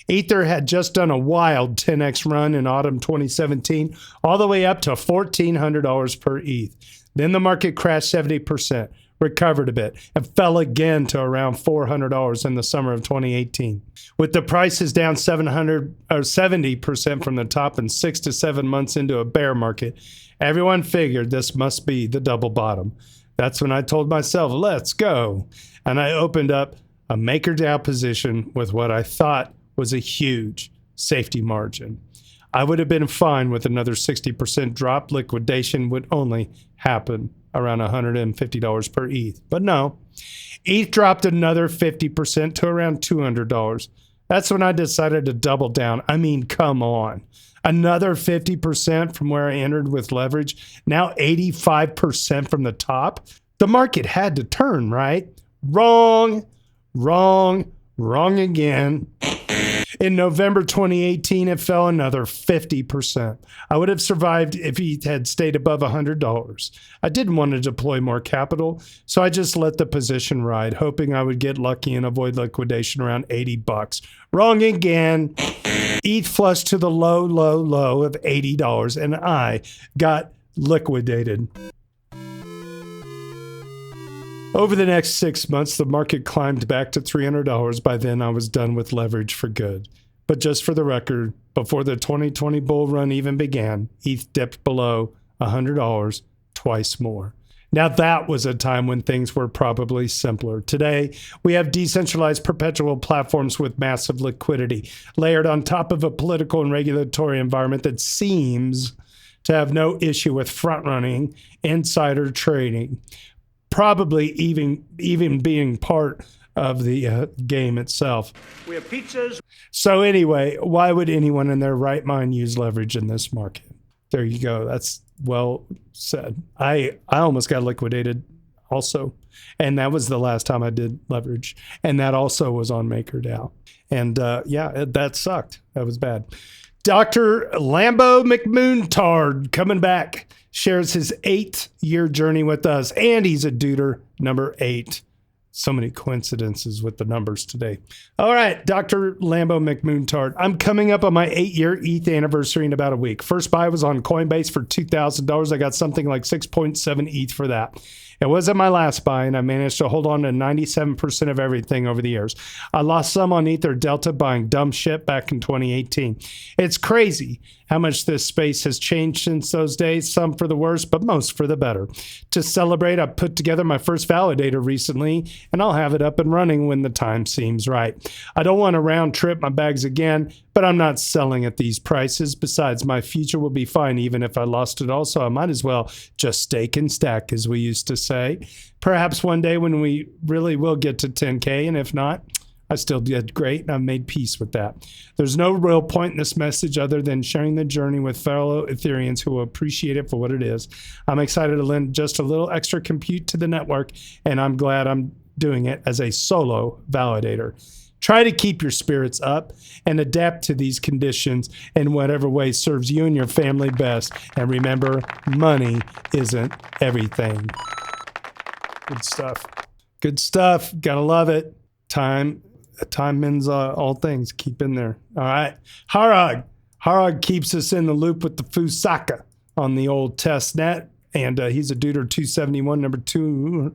Ether had just done a wild 10x run in autumn 2017, all the way up to $1,400 per ETH. Then the market crashed 70%, recovered a bit, and fell again to around $400 in the summer of 2018. With the prices down 70% from the top and 6 to 7 months into a bear market, everyone figured this must be the double bottom. That's when I told myself, let's go. And I opened up a MakerDAO position with what I thought was a huge safety margin. I would have been fine with another 60% drop. Liquidation would only happen around $150 per ETH. But no, ETH dropped another 50% to around $200. That's when I decided to double down. I mean, come on. Another 50% from where I entered with leverage. Now 85% from the top. The market had to turn, right? Wrong again. In November 2018, it fell another 50%. I would have survived if he had stayed above $100. I didn't want to deploy more capital, so I just let the position ride, hoping I would get lucky and avoid liquidation around $80. Wrong again. ETH flushed to the low of $80, and I got liquidated. Over the next 6 months, the market climbed back to $300. By then, I was done with leverage for good. But just for the record, before the 2020 bull run even began, ETH dipped below $100 twice more. Now, that was a time when things were probably simpler. Today, we have decentralized perpetual platforms with massive liquidity, layered on top of a political and regulatory environment that seems to have no issue with front-running insider trading. Probably even being part of the game itself. We have pizzas. So anyway, why would anyone in their right mind use leverage in this market? There you go. That's well said. I almost got liquidated also. And that was the last time I did leverage. And that also was on MakerDAO. And that sucked. That was bad. Dr. Lambo McMoontard coming back. Shares his 8-year journey with us, and he's a Duder number 8. So many coincidences with the numbers today. All right, Dr. Lambo McMoontard. I'm coming up on my 8-year ETH anniversary in about a week. First buy was on Coinbase for $2,000. I got something like 6.7 ETH for that. It wasn't my last buy, and I managed to hold on to 97% of everything over the years. I lost some on Ether Delta buying dumb shit back in 2018. It's crazy how much this space has changed since those days, some for the worse, but most for the better. To celebrate, I put together my first validator recently, and I'll have it up and running when the time seems right. I don't want to round trip my bags again, but I'm not selling at these prices. Besides, my future will be fine even if I lost it all, so I might as well just stake and stack, as we used to say. Perhaps one day when we really will get to 10K, and if not, I still did great, and I've made peace with that. There's no real point in this message other than sharing the journey with fellow Ethereans who will appreciate it for what it is. I'm excited to lend just a little extra compute to the network, and I'm glad I'm doing it as a solo validator. Try to keep your spirits up and adapt to these conditions in whatever way serves you and your family best. And remember, money isn't everything. Good stuff. Good stuff. Gotta love it. Time mends all things. Keep in there. All right. Harag keeps us in the loop with the Fusaka on the old test net. And he's a Duder 271, number 2,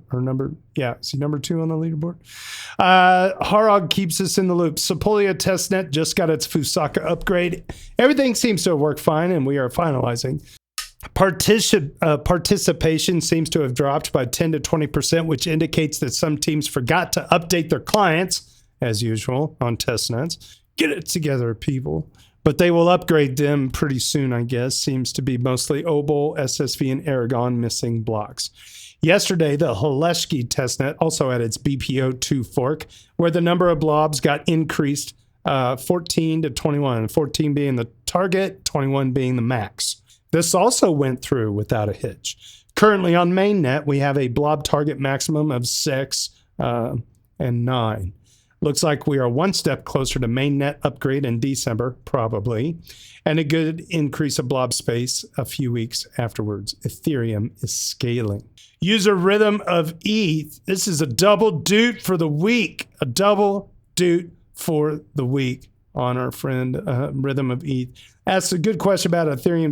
is he number 2 on the leaderboard? Harag keeps us in the loop. Sepolia testnet just got its Fusaka upgrade. Everything seems to have worked fine, and we are finalizing. Participation seems to have dropped by 10 to 20%, which indicates that some teams forgot to update their clients, as usual, on testnets. Get it together, people. But they will upgrade them pretty soon, I guess. Seems to be mostly Obol, SSV, and Aragon missing blocks. Yesterday, the Haleshki testnet also had its BPO2 fork, where the number of blobs got increased 14 to 21, 14 being the target, 21 being the max. This also went through without a hitch. Currently on mainnet, we have a blob target maximum of 6 and 9. Looks like we are one step closer to mainnet upgrade in December, probably, and a good increase of blob space a few weeks afterwards. Ethereum is scaling. User Rhythm of ETH. This is a double doot for the week. A double doot for the week on our friend Rhythm of ETH. Asks a good question about Ethereum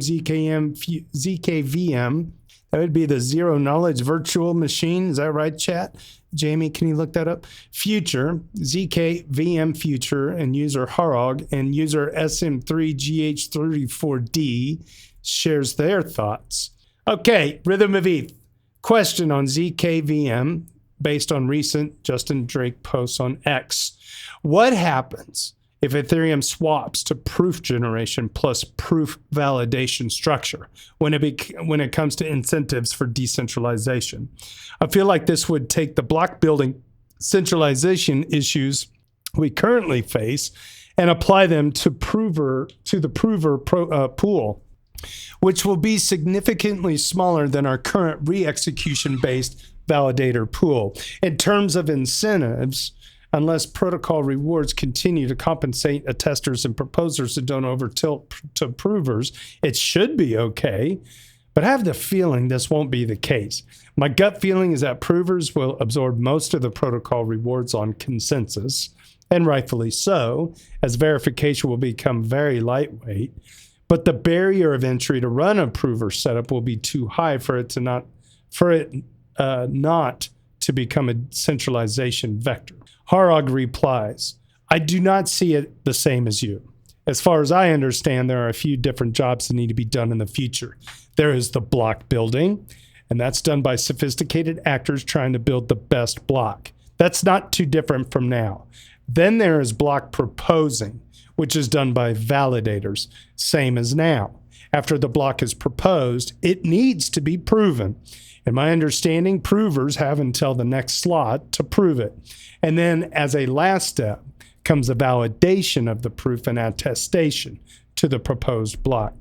ZKVM. That would be the zero knowledge virtual machine. Is that right, chat? Jamie, can you look that up? Future, ZKVM Future, and user Harog and user SM3GH34D shares their thoughts. Okay, Rhythm of ETH. Question on ZKVM based on recent Justin Drake posts on X. What happens if Ethereum swaps to proof generation plus proof validation structure when it comes to incentives for decentralization? I feel like this would take the block building centralization issues we currently face and apply them to the prover pool, which will be significantly smaller than our current re-execution based validator pool. In terms of incentives, unless protocol rewards continue to compensate attesters and proposers that don't overtilt to provers, it should be okay. But I have the feeling this won't be the case. My gut feeling is that provers will absorb most of the protocol rewards on consensus, and rightfully so, as verification will become very lightweight. But the barrier of entry to run a prover setup will be too high for it not to become a centralization vector. Harog replies, I do not see it the same as you. As far as I understand, there are a few different jobs that need to be done in the future. There is the block building, and that's done by sophisticated actors trying to build the best block. That's not too different from now. Then there is block proposing, which is done by validators, same as now. After the block is proposed, it needs to be proven. In my understanding, provers have until the next slot to prove it. And then as a last step comes the validation of the proof and attestation to the proposed block.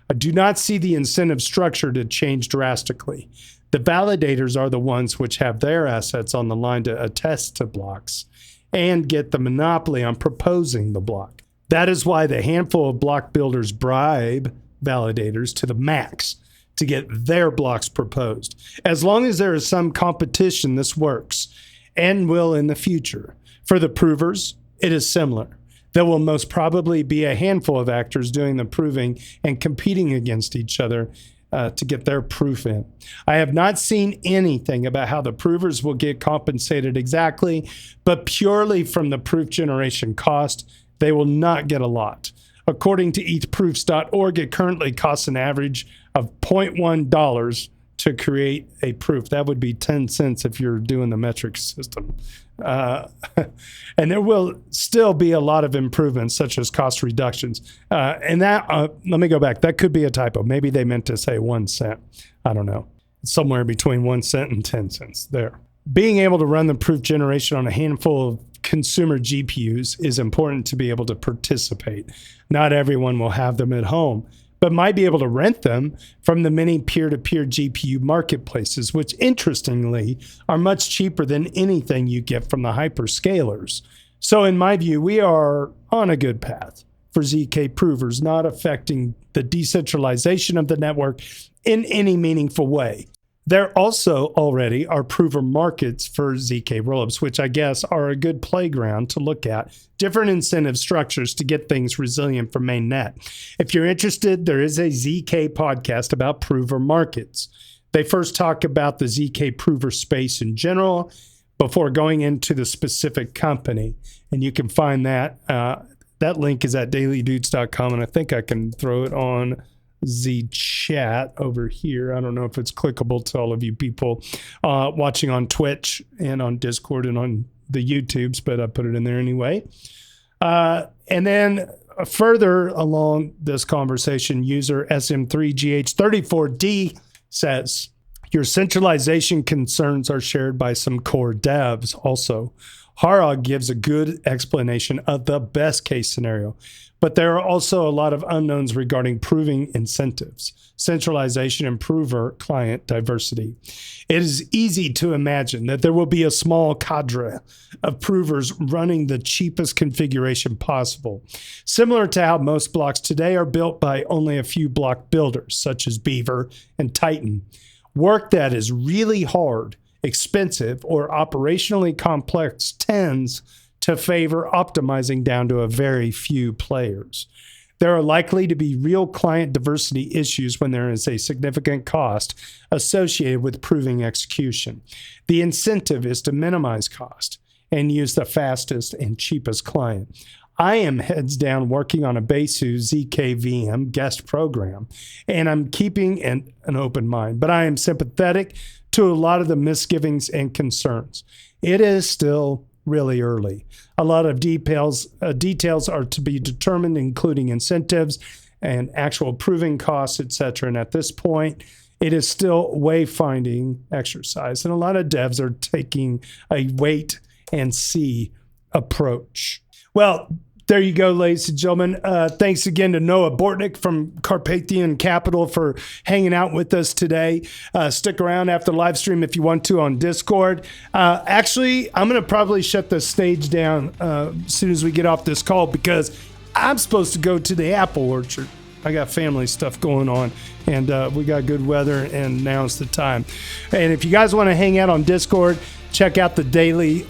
I do not see the incentive structure to change drastically. The validators are the ones which have their assets on the line to attest to blocks and get the monopoly on proposing the block. That is why the handful of block builders bribe validators to the max to get their blocks proposed. As long as there is some competition, this works and will in the future. For the provers, it is similar. There will most probably be a handful of actors doing the proving and competing against each other to get their proof in. I have not seen anything about how the provers will get compensated exactly, but purely from the proof generation cost, they will not get a lot. According to ethproofs.org, it currently costs an average of $0.1 to create a proof. That would be 10 cents if you're doing the metric system. And there will still be a lot of improvements, such as cost reductions. And that, let me go back. That could be a typo. Maybe they meant to say 1 cent. I don't know. Somewhere between 1 cent and 10 cents there. Being able to run the proof generation on a handful of consumer GPUs is important to be able to participate. Not everyone will have them at home, but might be able to rent them from the many peer-to-peer GPU marketplaces, which interestingly are much cheaper than anything you get from the hyperscalers. So in my view, we are on a good path for ZK provers, not affecting the decentralization of the network in any meaningful way. There also already are prover markets for ZK rollups, which I guess are a good playground to look at, different incentive structures to get things resilient for mainnet. If you're interested, there is a ZK podcast about prover markets. They first talk about the ZK prover space in general before going into the specific company. And you can find that. That link is at dailydoots.com, and I think I can throw it on the chat over here. I don't know if it's clickable to all of you people watching on Twitch and on Discord and on the YouTubes, but I put it in there anyway. And then further along this conversation, user SM3GH34D says, your centralization concerns are shared by some core devs also. Harag gives a good explanation of the best case scenario, but there are also a lot of unknowns regarding proving incentives, centralization, and prover client diversity. It is easy to imagine that there will be a small cadre of provers running the cheapest configuration possible, similar to how most blocks today are built by only a few block builders, such as Beaver and Titan. Work that is really hard, expensive, or operationally complex tends to favor optimizing down to a very few players. There are likely to be real client diversity issues when there is a significant cost associated with proving execution. The incentive is to minimize cost and use the fastest and cheapest client. I am heads down working on a Besu ZKVM guest program, and I'm keeping an open mind, but I am sympathetic to a lot of the misgivings and concerns. It is still really early. A lot of details are to be determined, including incentives and actual proving costs, etc. And at this point, it is still wayfinding exercise, and a lot of devs are taking a wait and see approach. Well, there you go, ladies and gentlemen. Thanks again to Noah Bortnick from Carpathian Capital for hanging out with us today. Stick around after the live stream if you want to on Discord. Actually, I'm going to probably shut the stage down as soon as we get off this call because I'm supposed to go to the apple orchard. I got family stuff going on, and we got good weather, and now's the time. And if you guys want to hang out on Discord, check out the daily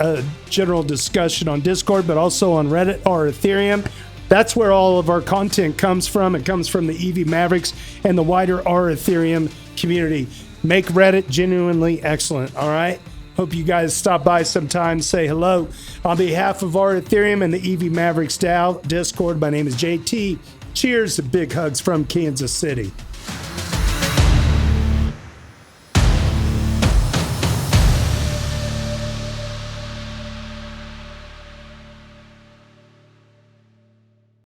general discussion on Discord, but also on Reddit or Ethereum. That's where all of our content comes from. It comes from the EV Mavericks and the wider R Ethereum community. Make Reddit genuinely excellent, all right? Hope you guys stop by sometime, say hello. On behalf of R Ethereum and the EV Mavericks DAO Discord, my name is JT. Cheers to big hugs from Kansas City.